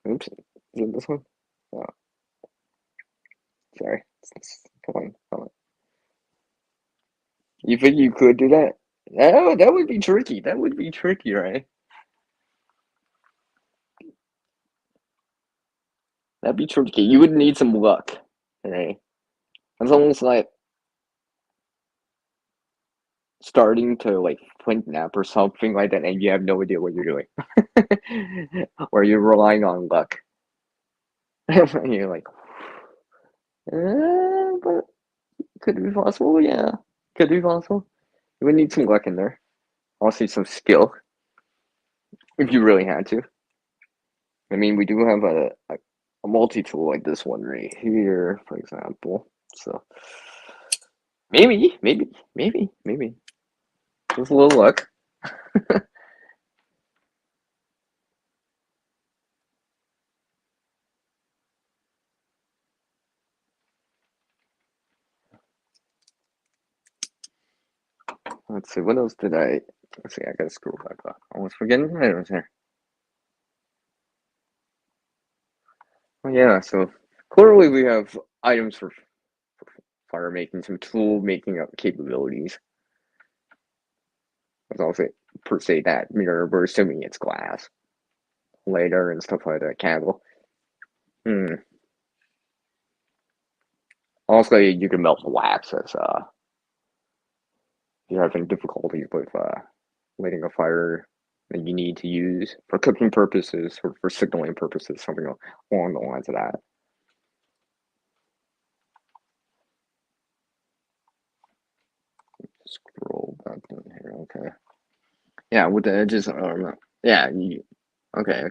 Oops. Is it this one? Oh, sorry. Come on. You think you could do that? That would be tricky. That would be tricky, right? That'd be tricky. You would need some luck, right? It's almost like starting to like point nap or something like that, and you have no idea what you're doing, or you're relying on luck. And you're like, but could it be possible? Yeah, could it be possible. You would need some luck in there. Also, some skill if you really had to. I mean, we do have a multi-tool like this one right here, for example. So maybe. Just a little luck. Let's see, what else did I? Let's see, I gotta scroll back up. I was forgetting what it was here. Oh yeah, so clearly we have items for fire making, some tool making up capabilities. Let's also per se that mirror, we're assuming it's glass later and stuff like that. Candle. Hmm. Also, you can melt the wax as you're having difficulty with lighting a fire that you need to use for cooking purposes or for signaling purposes, something along the lines of that. Scroll back down here. Okay. Yeah, with the edges. Yeah. Okay.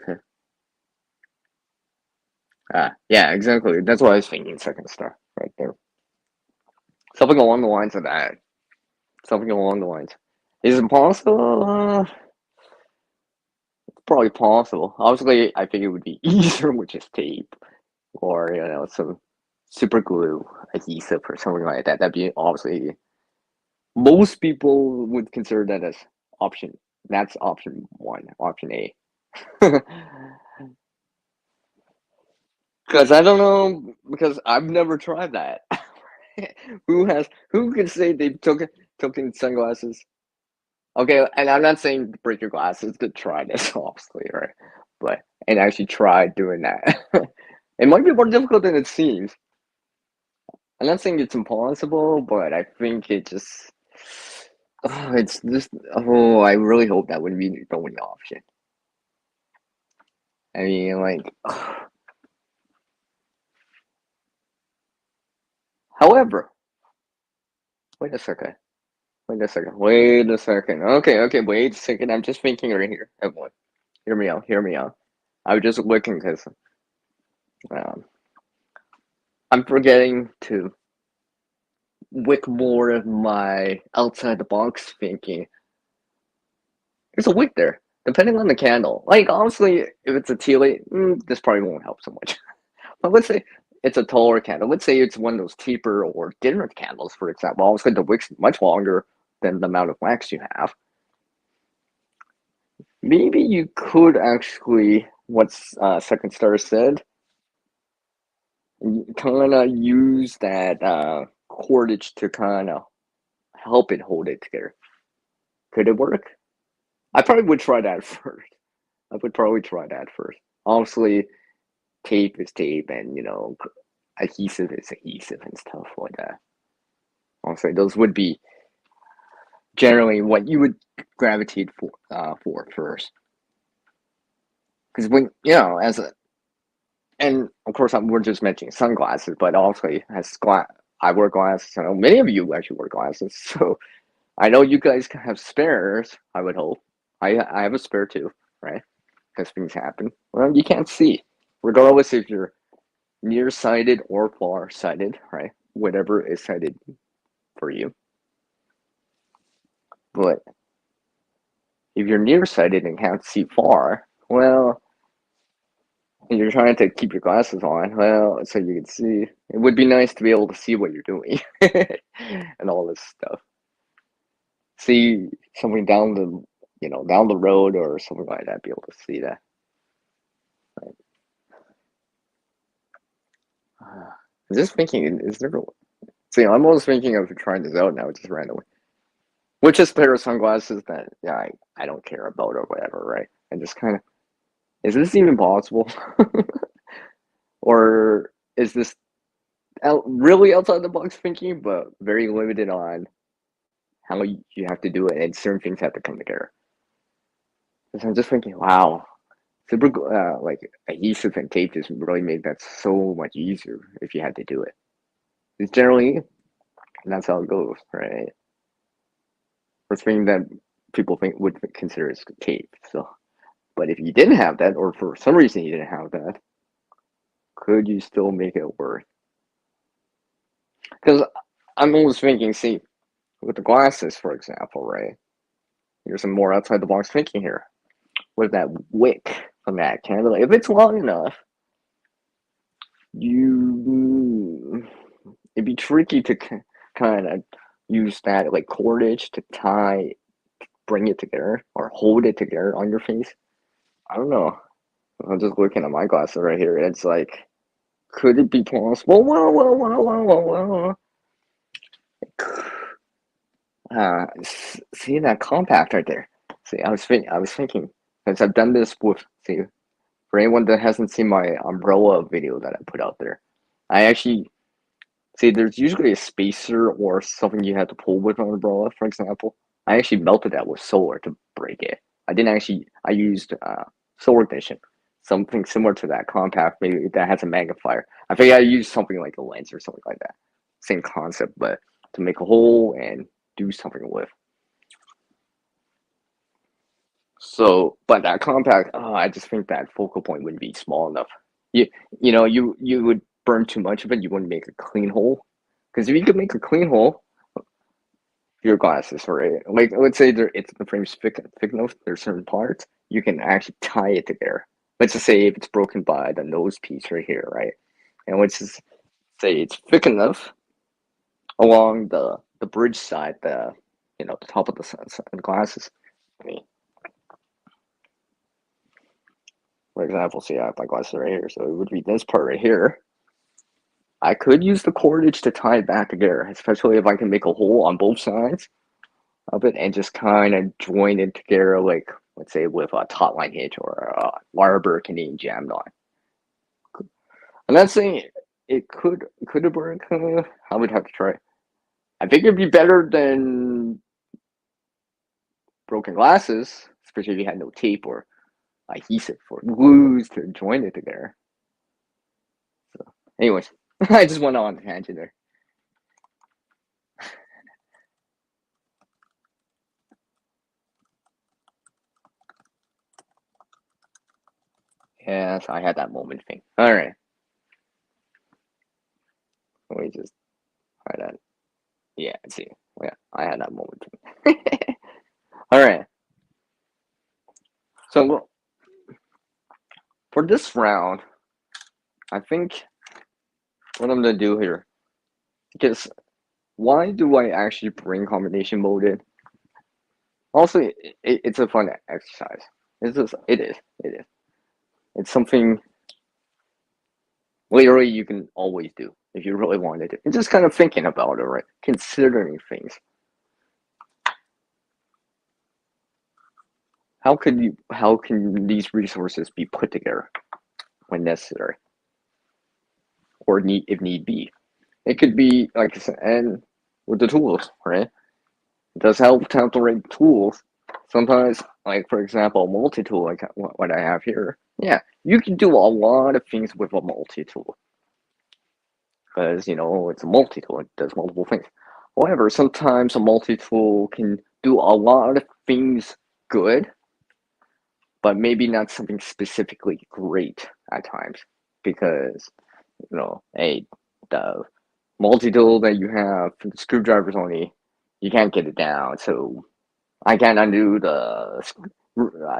Yeah, exactly. That's what I was thinking. Second star, right there. Something along the lines of that. Something along the lines. Is it possible? It's probably possible. Obviously, I think it would be easier with just tape or some super glue adhesive or something like that. That'd be obviously most people would consider that as option. That's option one, option A. Because I don't know, because I've never tried that. Who can say they've taken sunglasses? Okay, and I'm not saying break your glasses to try this, obviously, right? But and actually try doing that. It might be more difficult than it seems. I'm not saying it's impossible, but I think it's just I really hope that wouldn't be the only option. I mean, like, however, wait a second. Wait a second. Okay. Wait a second. I'm just thinking right here. Everyone, hear me out. Hear me out. I was just looking because um, I'm forgetting to with more of my outside the box thinking, there's a wick there, depending on the candle. Like, honestly, if it's a tea light, this probably won't help so much. But let's say it's a taller candle. Let's say it's one of those taper or dinner candles, for example. Obviously, the wick's much longer than the amount of wax you have. Maybe you could actually, what Second Star said, kind of use that cordage to kind of help it hold it together. Could it work? I probably would try that first. I would probably try that first. Obviously, tape is tape, and adhesive is adhesive and stuff like that. Honestly, those would be generally what you would gravitate for first. Because when as a and of course we're just mentioning sunglasses, but also as I wear glasses. I know many of you actually wear glasses, so I know you guys have spares. I would hope. I have a spare too, right? Because things happen. Well, you can't see, regardless if you're nearsighted or far-sighted, right? Whatever is sighted for you. But if you're nearsighted and can't see far, well, and you're trying to keep your glasses on, well, so you can see. It would be nice to be able to see what you're doing and all this stuff. See something down the road or something like that, be able to see that. Right. I'm just thinking, is there? See, I'm almost thinking of trying this out now, just randomly. Which is a pair of sunglasses that I don't care about or whatever, right? And just kind of, is this even possible? Or is this really outside the box thinking, but very limited on how you have to do it, and certain things have to come together? Because I'm just thinking, wow, super like adhesive and tape just really make that so much easier if you had to do it. It's generally that's how it goes, right? First thing that people would consider is tape. So, but if you didn't have that, or for some reason you didn't have that, could you still make it work? Because I'm always thinking, see, with the glasses, for example, right? Here's some more outside the box thinking here. With that wick from that candle, if it's long enough, it'd be tricky to kind of use that like cordage to bring it together or hold it together on your face. I don't know. I'm just looking at my glasses right here. It's like, could it be possible? Whoa. See that compact right there. See, I was thinking, because I've done this with, see, for anyone that hasn't seen my umbrella video that I put out there, I actually, see, there's usually a spacer or something you have to pull with an umbrella, for example. I actually melted that with solar to break it. I used solar ignition, something similar to that compact, maybe that has a magnifier. I think I used something like a lens or something like that. Same concept, but to make a hole and do something with. So, but that compact, I just think that focal point wouldn't be small enough. You, you would burn too much of it. You wouldn't make a clean hole. Because if you could make a clean hole, your glasses, right? Like, let's say the frame's thick enough. There's certain parts you can actually tie it together. Let's just say if it's broken by the nose piece right here, right? And let's just say it's thick enough along the bridge side, the top of the glasses. I mean, for example, see, I have my glasses right here, so it would be this part right here. I could use the cordage to tie it back together, especially if I can make a hole on both sides of it and just kind of join it together, like, let's say, with a taut line hitch or a Larber Canadian jam knot. I'm not saying it could have worked. I would have to try. I think it'd be better than broken glasses, especially if you had no tape or adhesive or glues to join it together. So, anyways, I just went on a tangent there. Yes, I had that moment thing. All right, let me just try that. Yeah, see. Yeah, I had that moment too. All right. So for this round, I think what I'm gonna do here, because why do I actually bring combination mode in? Also, it's a fun exercise. It is. It is. It's something literally you can always do if you really wanted to. And just kind of thinking about it, right? Considering things. How can these resources be put together when necessary? Or if need be. It could be like I said, and with the tools, right? It does help to have the right tools. Sometimes, like for example, a multi-tool like what I have here. Yeah, you can do a lot of things with a multi-tool. Because it's a multi-tool, it does multiple things. However, sometimes a multi-tool can do a lot of things good, but maybe not something specifically great at times. Because, hey, the multi-tool that you have for the screwdrivers only, you can't get it down. So I can't undo the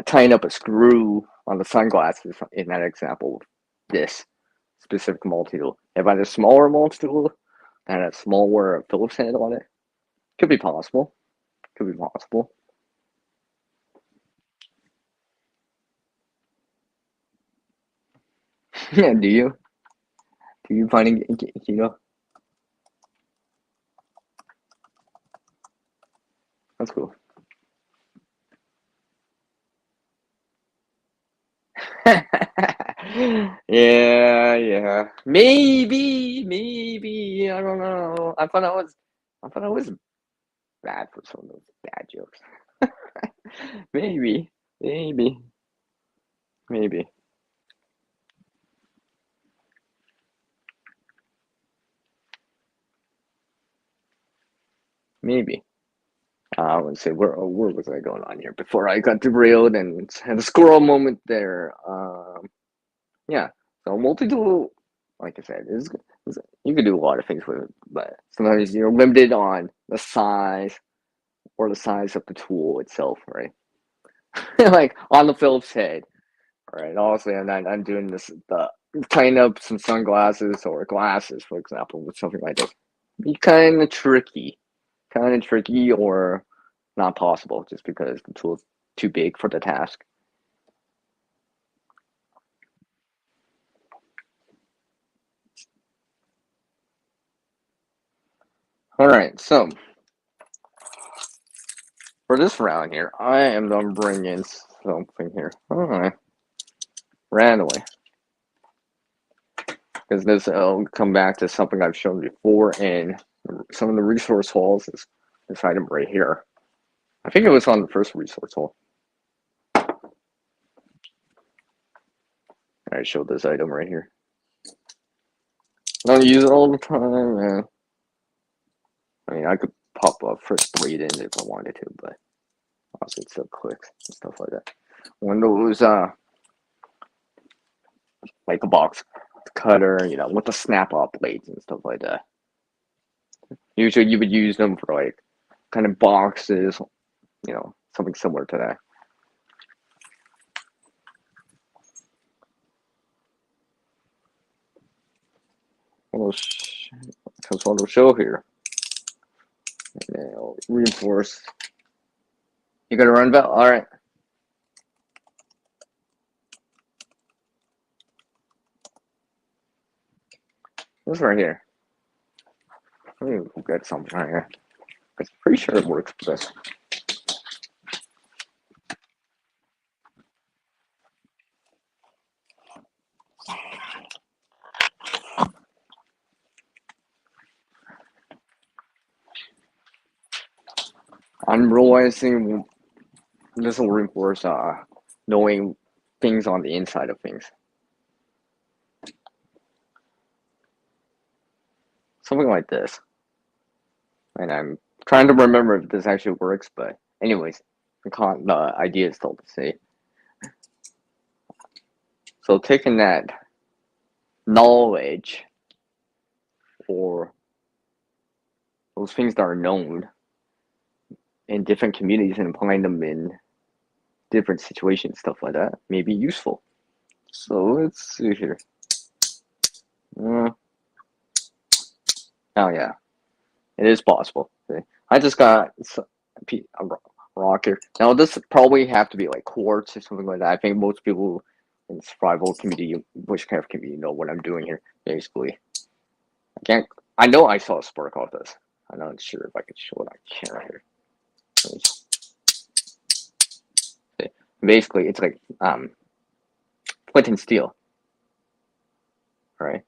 tying up a screw on the sunglasses in that example. This specific multi-tool. If I had a smaller multi-tool and a smaller Phillips head on it, could be possible. Could be possible. Yeah, do you? Do you find it? That's cool. Yeah, yeah. Maybe. I don't know. I thought I was bad for some of those bad jokes. Maybe, maybe, maybe, maybe. I would say where was I going on here before I got derailed and had a squirrel moment there. Yeah. So multi-tool, like I said, is you can do a lot of things with it, but sometimes you're limited on the size or the size of the tool itself, right? Like on the Phillips head, right? Also, I'm doing the tying up some sunglasses or glasses, for example, with something like this. Be kind of tricky, or not possible, just because the tool's too big for the task. All right, so for this round here, I am gonna bring in something here. All right, randomly, because this will come back to something I've shown before in some of the resource halls. Is this item right here? I think it was on the first resource hall. I showed this item right here. I don't use it all the time, man. I mean, I could pop a first blade in if I wanted to, but also it still clicks and stuff like that. One of those, like a box cutter, with the snap-off blades and stuff like that. Usually you would use them for like kind of boxes, something similar to that. Comes on the show here. And I'll reinforce. You gonna run bell? All right. This right here. Let me get something right here. I'm pretty sure it works for this. I'm realizing this will reinforce knowing things on the inside of things. Something like this. And I'm trying to remember if this actually works, but anyways, the idea is still the same. So taking that knowledge or those things that are known in different communities and applying them in different situations, stuff like that, may be useful. So let's see here. Oh yeah, it is possible. Okay. I just got a rock here. Now this probably have to be like quartz or something like that. I think most people in survival community, bushcraft community, know what I'm doing here. Basically, I can't. I know I saw a spark off this. I'm not sure if I can show it on camera here. Okay. Basically, it's like flint and steel. All right.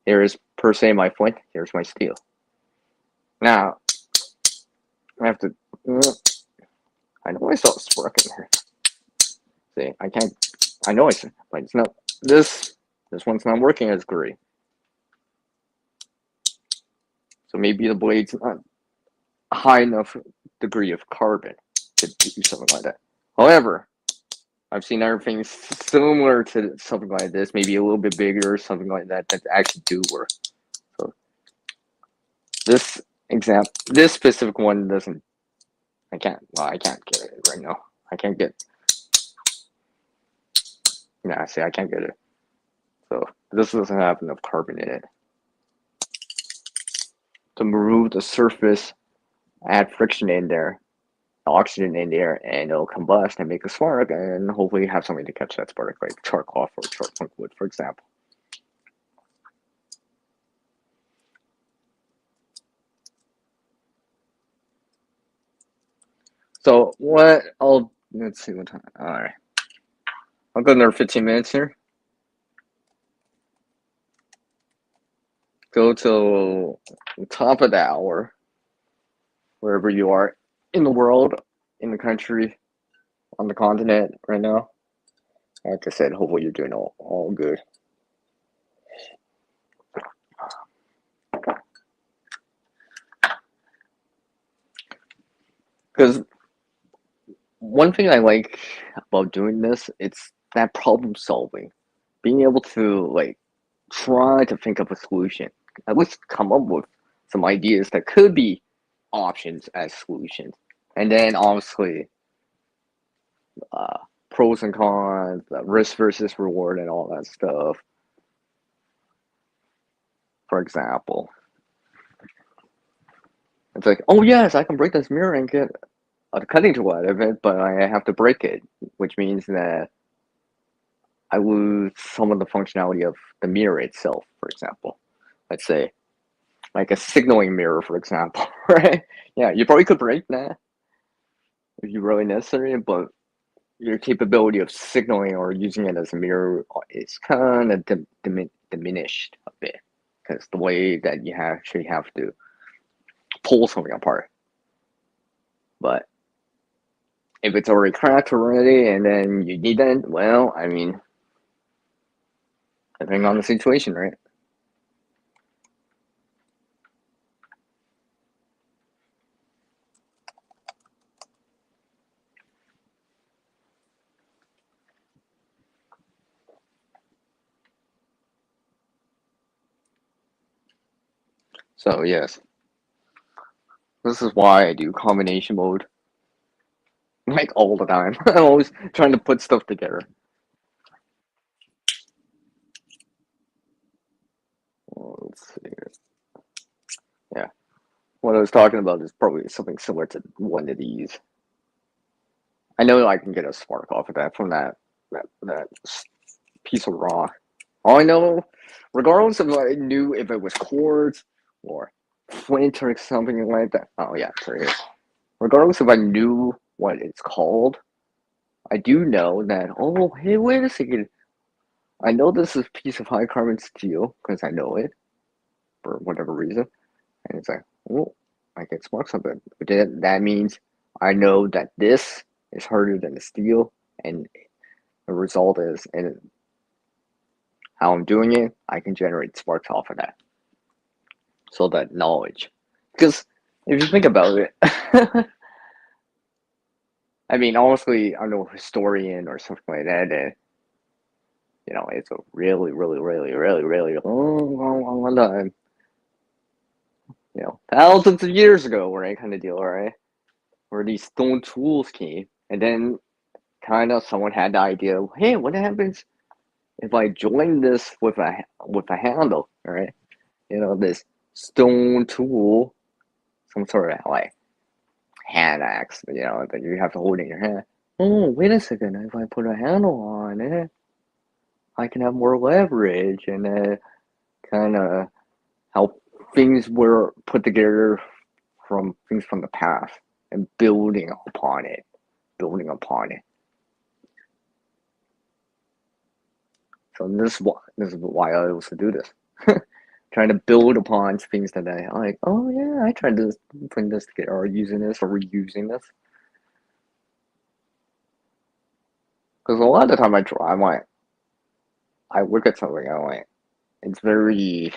Here is per se my flint. Here's my steel. Now I have to. I know I saw a spark in here. See, I can't. I know I said, but it's not. This one's not working as great. So maybe the blade's not a high enough degree of carbon to do something like that. However, I've seen other things similar to something like this, maybe a little bit bigger or something like that, that actually do work. So this example, this specific one doesn't. I can't. Well, I can't get it right now. I can't get. Yeah, see, I can't get it. So this doesn't have enough carbon in it. To remove the surface, add friction in there, oxygen in there, and it'll combust and make a spark, and hopefully have something to catch that spark, like charcoal or charcoal wood, for example. So what let's see what time. All right, I'll go another 15 minutes here. Go to the top of the hour, wherever you are in the world, in the country, on the continent right now. Like I said, hopefully you're doing all good. Because one thing I like about doing this, it's that problem solving. Being able to like try to think of a solution, at least come up with some ideas that could be options as solutions. And then obviously pros and cons, risk versus reward and all that stuff. For example, it's like, oh yes, I can break this mirror and get a cutting tool out of it, but I have to break it, which means that I lose some of the functionality of the mirror itself, for example. Let's say, like a signaling mirror, for example, right? Yeah, you probably could break that if you really necessary, but your capability of signaling or using it as a mirror is kind of diminished a bit because the way that you actually have to pull something apart. But if it's already cracked already and then you need that, well, I mean, depending on the situation, right? So yes, this is why I do combination mode like all the time. I'm always trying to put stuff together. Let's see. Yeah, what I was talking about is probably something similar to one of these. I know I can get a spark off of that from that piece of rock. All I know, regardless of what I knew if it was quartz or flint or something like that. Oh yeah, there it is. Regardless if I knew what it's called, I do know that. Oh, hey, wait a second. I know this is a piece of high carbon steel because I know it for whatever reason, and it's like, oh, I can spark something. But that means I know that this is harder than the steel, and the result is, and how I'm doing it, I can generate sparks off of that. So that knowledge, because if you think about it, I mean, honestly, I'm no historian or something like that, and it's a really, really, really, really, really long, long, long time. thousands of years ago, right? Kind of deal, right? Where these stone tools came, and then kind of someone had the idea, hey, what happens if I join this with a handle, right? This stone tool, some sort of like hand axe, that you have to hold in your hand. Oh, wait a second, if I put a handle on it, I can have more leverage and kind of how things were put together from things from the past and building upon it. So this is why I also do this. Trying to build upon things that I like. Oh yeah, I tried to put this together, or using this, or reusing this. Because a lot of the time I look at something, I like, it's very.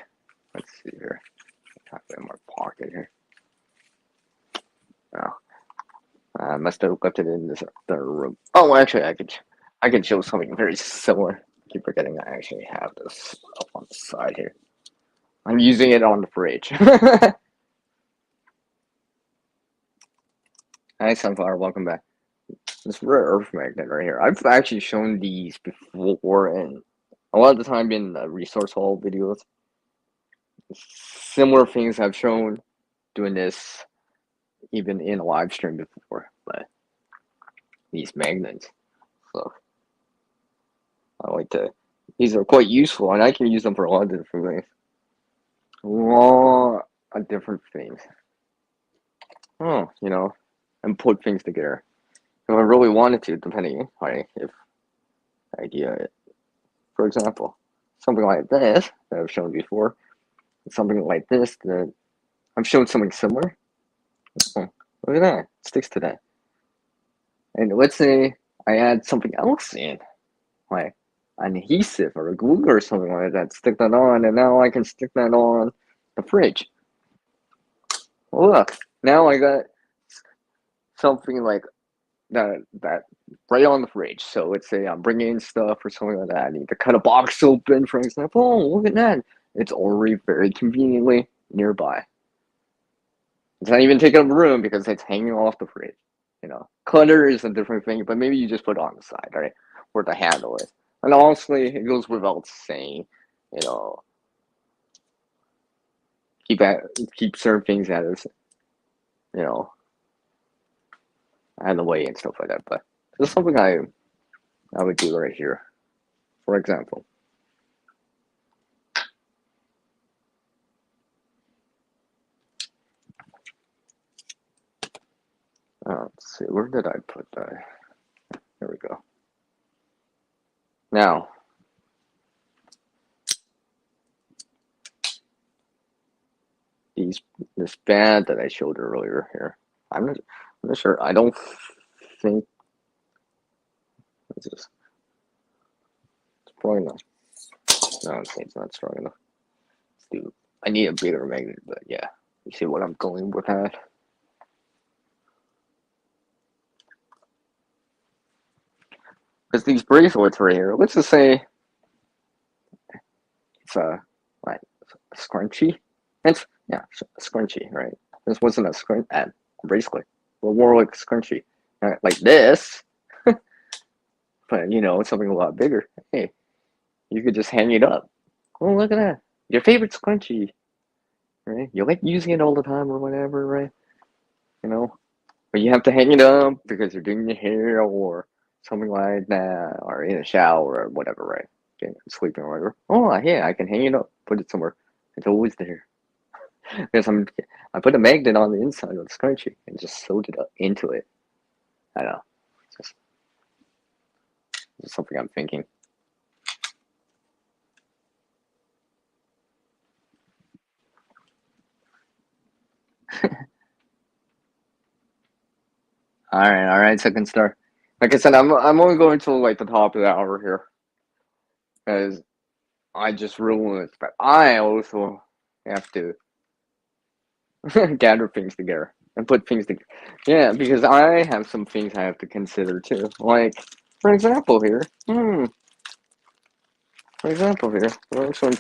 Let's see here. Try to put it in my pocket here. Oh, I must have left it in this other room. Oh, actually, I could show something very similar. I keep forgetting I actually have this up on the side here. I'm using it on the fridge. Hi, Sunflower. Welcome back. This rare earth magnet right here. I've actually shown these before, and a lot of the time in the resource hall videos. Similar things I've shown doing this even in a live stream before, but these magnets. So I like to. These are quite useful, and I can use them for a lot of different things. A lot of different things. Oh, and put things together. If I really wanted to, depending on if idea. For example, something like this that I've shown before, something like this that I've shown something similar. Oh, look at that, it sticks to that. And let's say I add something else in, like an adhesive or a glue or something like that, stick that on, and now I can stick that on the fridge. Look, now I got something like that right on the fridge. So let's say I'm bringing in stuff or something like that. I need to cut a box open, for example. Oh, look at that. It's already very conveniently nearby. It's not even taking up room because it's hanging off the fridge. Clutter is a different thing, but maybe you just put it on the side, right? Where the handle is. And honestly, it goes without saying, you know, keep certain things out of, you know, out of the way and stuff like that. But this is something I would do right here, for example. Let's see, where did I put that? There we go. Now, this band that I showed earlier here, I'm not sure. I don't think it's probably not. No, it's not strong enough. Dude, I need a bigger magnet, but yeah, you see what I'm going with that. Because these bracelets right here, let's just say it's a scrunchie. It's a scrunchie, right? This wasn't a bracelet, but more like a scrunchie, like this. But something a lot bigger. Hey, you could just hang it up. Oh, look at that! Your favorite scrunchie, right? You like using it all the time or whatever, right? But you have to hang it up because you're doing your hair or something like that, or in a shower or whatever, right? Sleeping or whatever. Oh, yeah, I can hang it up, put it somewhere. It's always there. Because I put a magnet on the inside of the scrunchie and just sewed it up into it. I know. It's just something I'm thinking. All right, second star. Like I said, I'm only going to like the top of the hour here, because I just realized that I also have to gather things together and put things together. Yeah, because I have some things I have to consider too. Like, for example, here. For example, here. We're actually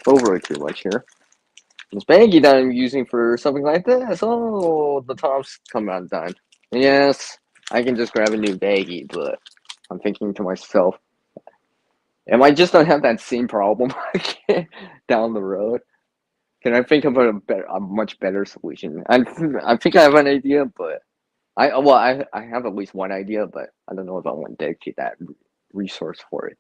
over too much here. This baggie that I'm using for something like this. Oh, the top's come undone. Yes, I can just grab a new baggie, but I'm thinking to myself, am I just don't have that same problem down the road? Can I think of a much better solution? I think I have an idea, but I have at least one idea, but I don't know if I want to dedicate that resource for it.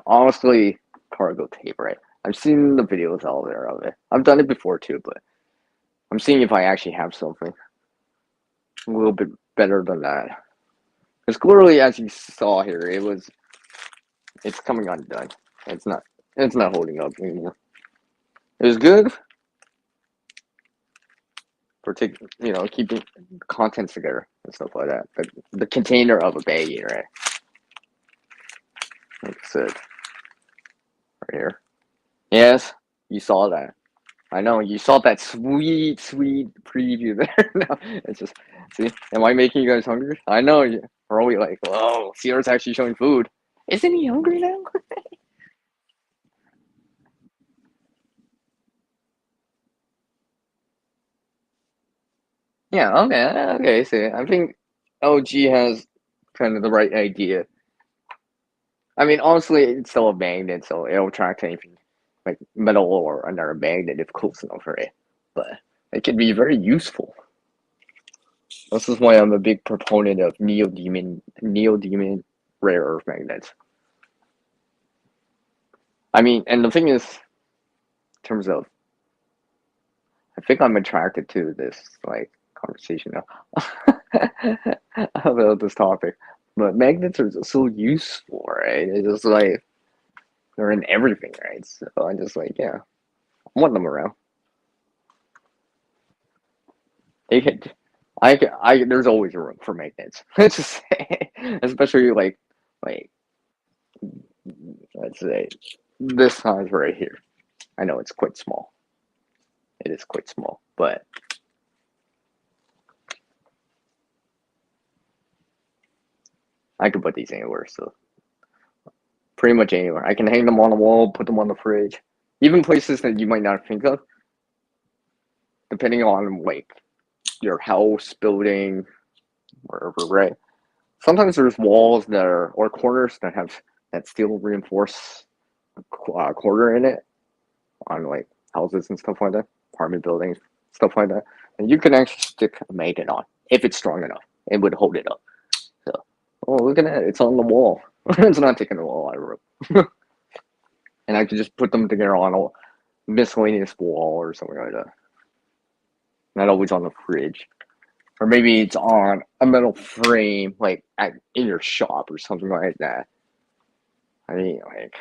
Honestly, cargo tape, right? I've seen the videos out there of it. I've done it before too, but I'm seeing if I actually have something a little bit better than that. Because clearly, as you saw here, it's coming undone. It's not it's not holding up anymore. It was good for keeping contents together and stuff like that. But the container of a baggie, right? Like I said, right here. Yes, you saw that. I know you saw that sweet, sweet preview there. No, it's just see. Am I making you guys hungry? I know you. We're always like, "Whoa, Sierra's actually showing food." Isn't he hungry now? Yeah. Okay. Okay. See, I think OG has kind of the right idea. I mean, honestly, it's still a magnet, so it'll attract anything like metal or another magnet if close enough, right? But it can be very useful. This is why I'm a big proponent of neodymium rare earth magnets. I mean, and the thing is, in terms of, I think I'm attracted to this like conversation now about this topic. But magnets are just so useful, right? It's just like they're in everything, right? So I'm just like, yeah, I want them around. They could, there's always room for magnets. Let's just say, especially like let's say this size right here. I know it's quite small. It is quite small, but I could put these anywhere. So pretty much anywhere. I can hang them on the wall, put them on the fridge, even places that you might not think of, depending on like your house, building, wherever, right? Sometimes there's walls that are or corners that have that steel reinforced quarter in it on like houses and stuff like that, apartment buildings, stuff like that, and you can actually stick a magnet on if it's strong enough. It would hold it up. So, oh, look at that! It's on the wall. It's not taking the wall out of it. And I could just put them together on a miscellaneous wall or something like that. Not always on the fridge. Or maybe it's on a metal frame, like in your shop or something like that. I mean, like,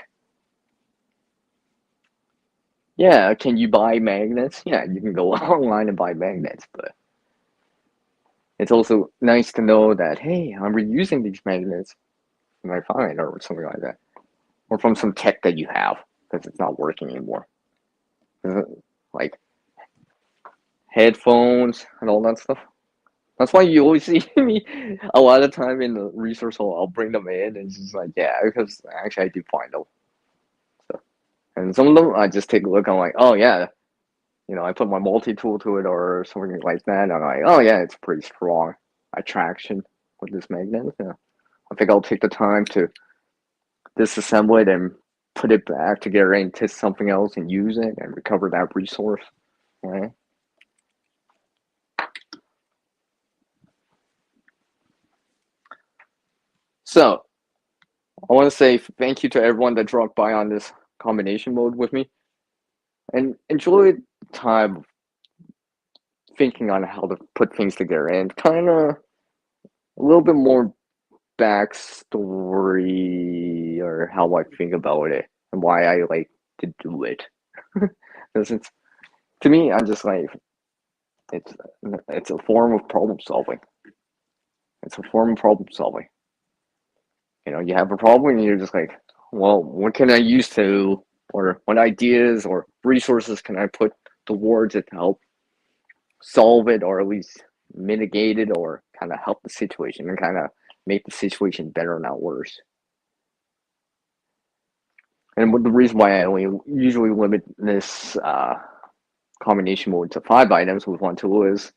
yeah, can you buy magnets? Yeah, you can go online and buy magnets, but it's also nice to know that, hey, I'm reusing these magnets in my find or something like that. Or from some tech that you have because it's not working anymore. Like headphones and all that stuff. That's why you always see me a lot of time in the resource hall. I'll bring them in and it's just like, yeah, because actually I do find them. So, and some of them I just take a look. I'm like, oh yeah, I put my multi tool to it or something like that. And I'm like, oh yeah, it's pretty strong attraction with this magnet. Yeah. I think I'll take the time to disassemble it and put it back together into something else and use it and recover that resource. Right. So I want to say thank you to everyone that dropped by on this combination mode with me and enjoy the time thinking on how to put things together and kind of a little bit more backstory or how I think about it and why I like to do it. Because it's to me, I'm just like it's it's a form of problem solving. It's a form of problem solving. You have a problem and you're just like, well, what can I use to, or what ideas or resources can I put towards it to help solve it or at least mitigate it or kind of help the situation and kind of make the situation better, not worse. And the reason why I only usually limit this combination mode to 5 items with one tool is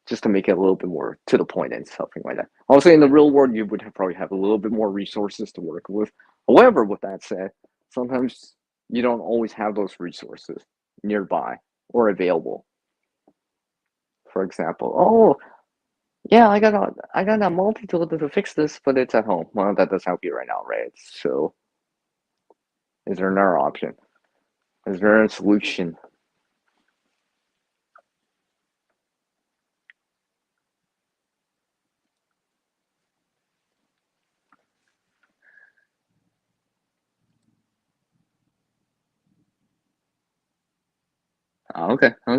just to make it a little bit more to the point and something like that. Also, in the real world, you would probably have a little bit more resources to work with. However, with that said, sometimes you don't always have those resources nearby or available. For example, oh yeah, I got a multi tool to fix this, but it's at home. Well, that doesn't help you right now, right? So, is there another option? Is there a solution? Oh, okay. I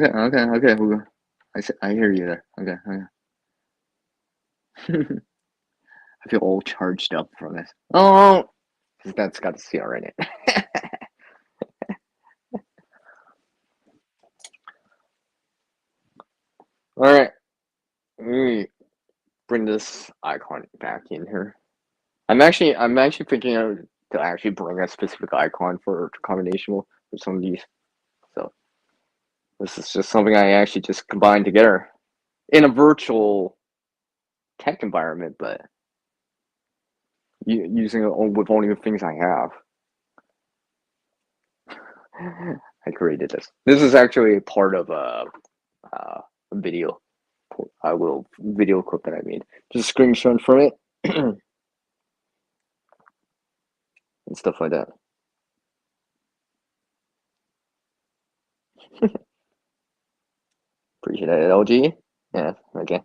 hear you there. Okay. I feel all charged up from this. Oh, that's got the CR in it. All right, let me bring this icon back in here. I'm actually thinking of to actually bring a specific icon for combination for some of these. So this is just something I actually just combined together in a virtual tech environment, but using it with only the things I have. I created this. This is actually part of a video. I will video clip that I made. Just a screenshot from it and stuff like that. Appreciate it, LG. Yeah, okay.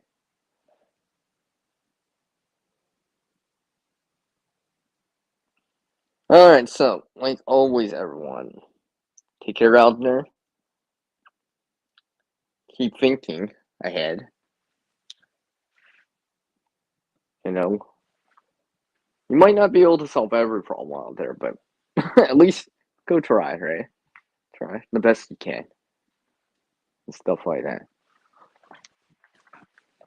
Alright, so, like always, everyone, take care out there. Keep thinking ahead. You know, you might not be able to solve every problem out there, but at least go try, right? Try the best you can and stuff like that.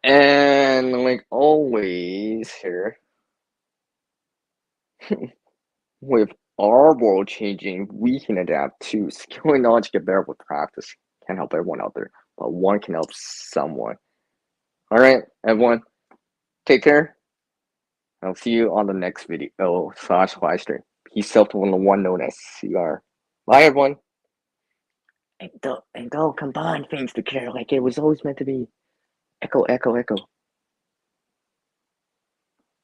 And like always here, with our world changing, we can adapt too. Skill and knowledge get better with practice. Can't help everyone out there, but one can help someone. All right, everyone, take care. I'll see you on the next video slash live stream. Peace out to the one known as CR. Bye, everyone. And don't combine things together like it was always meant to be. Echo, echo, echo.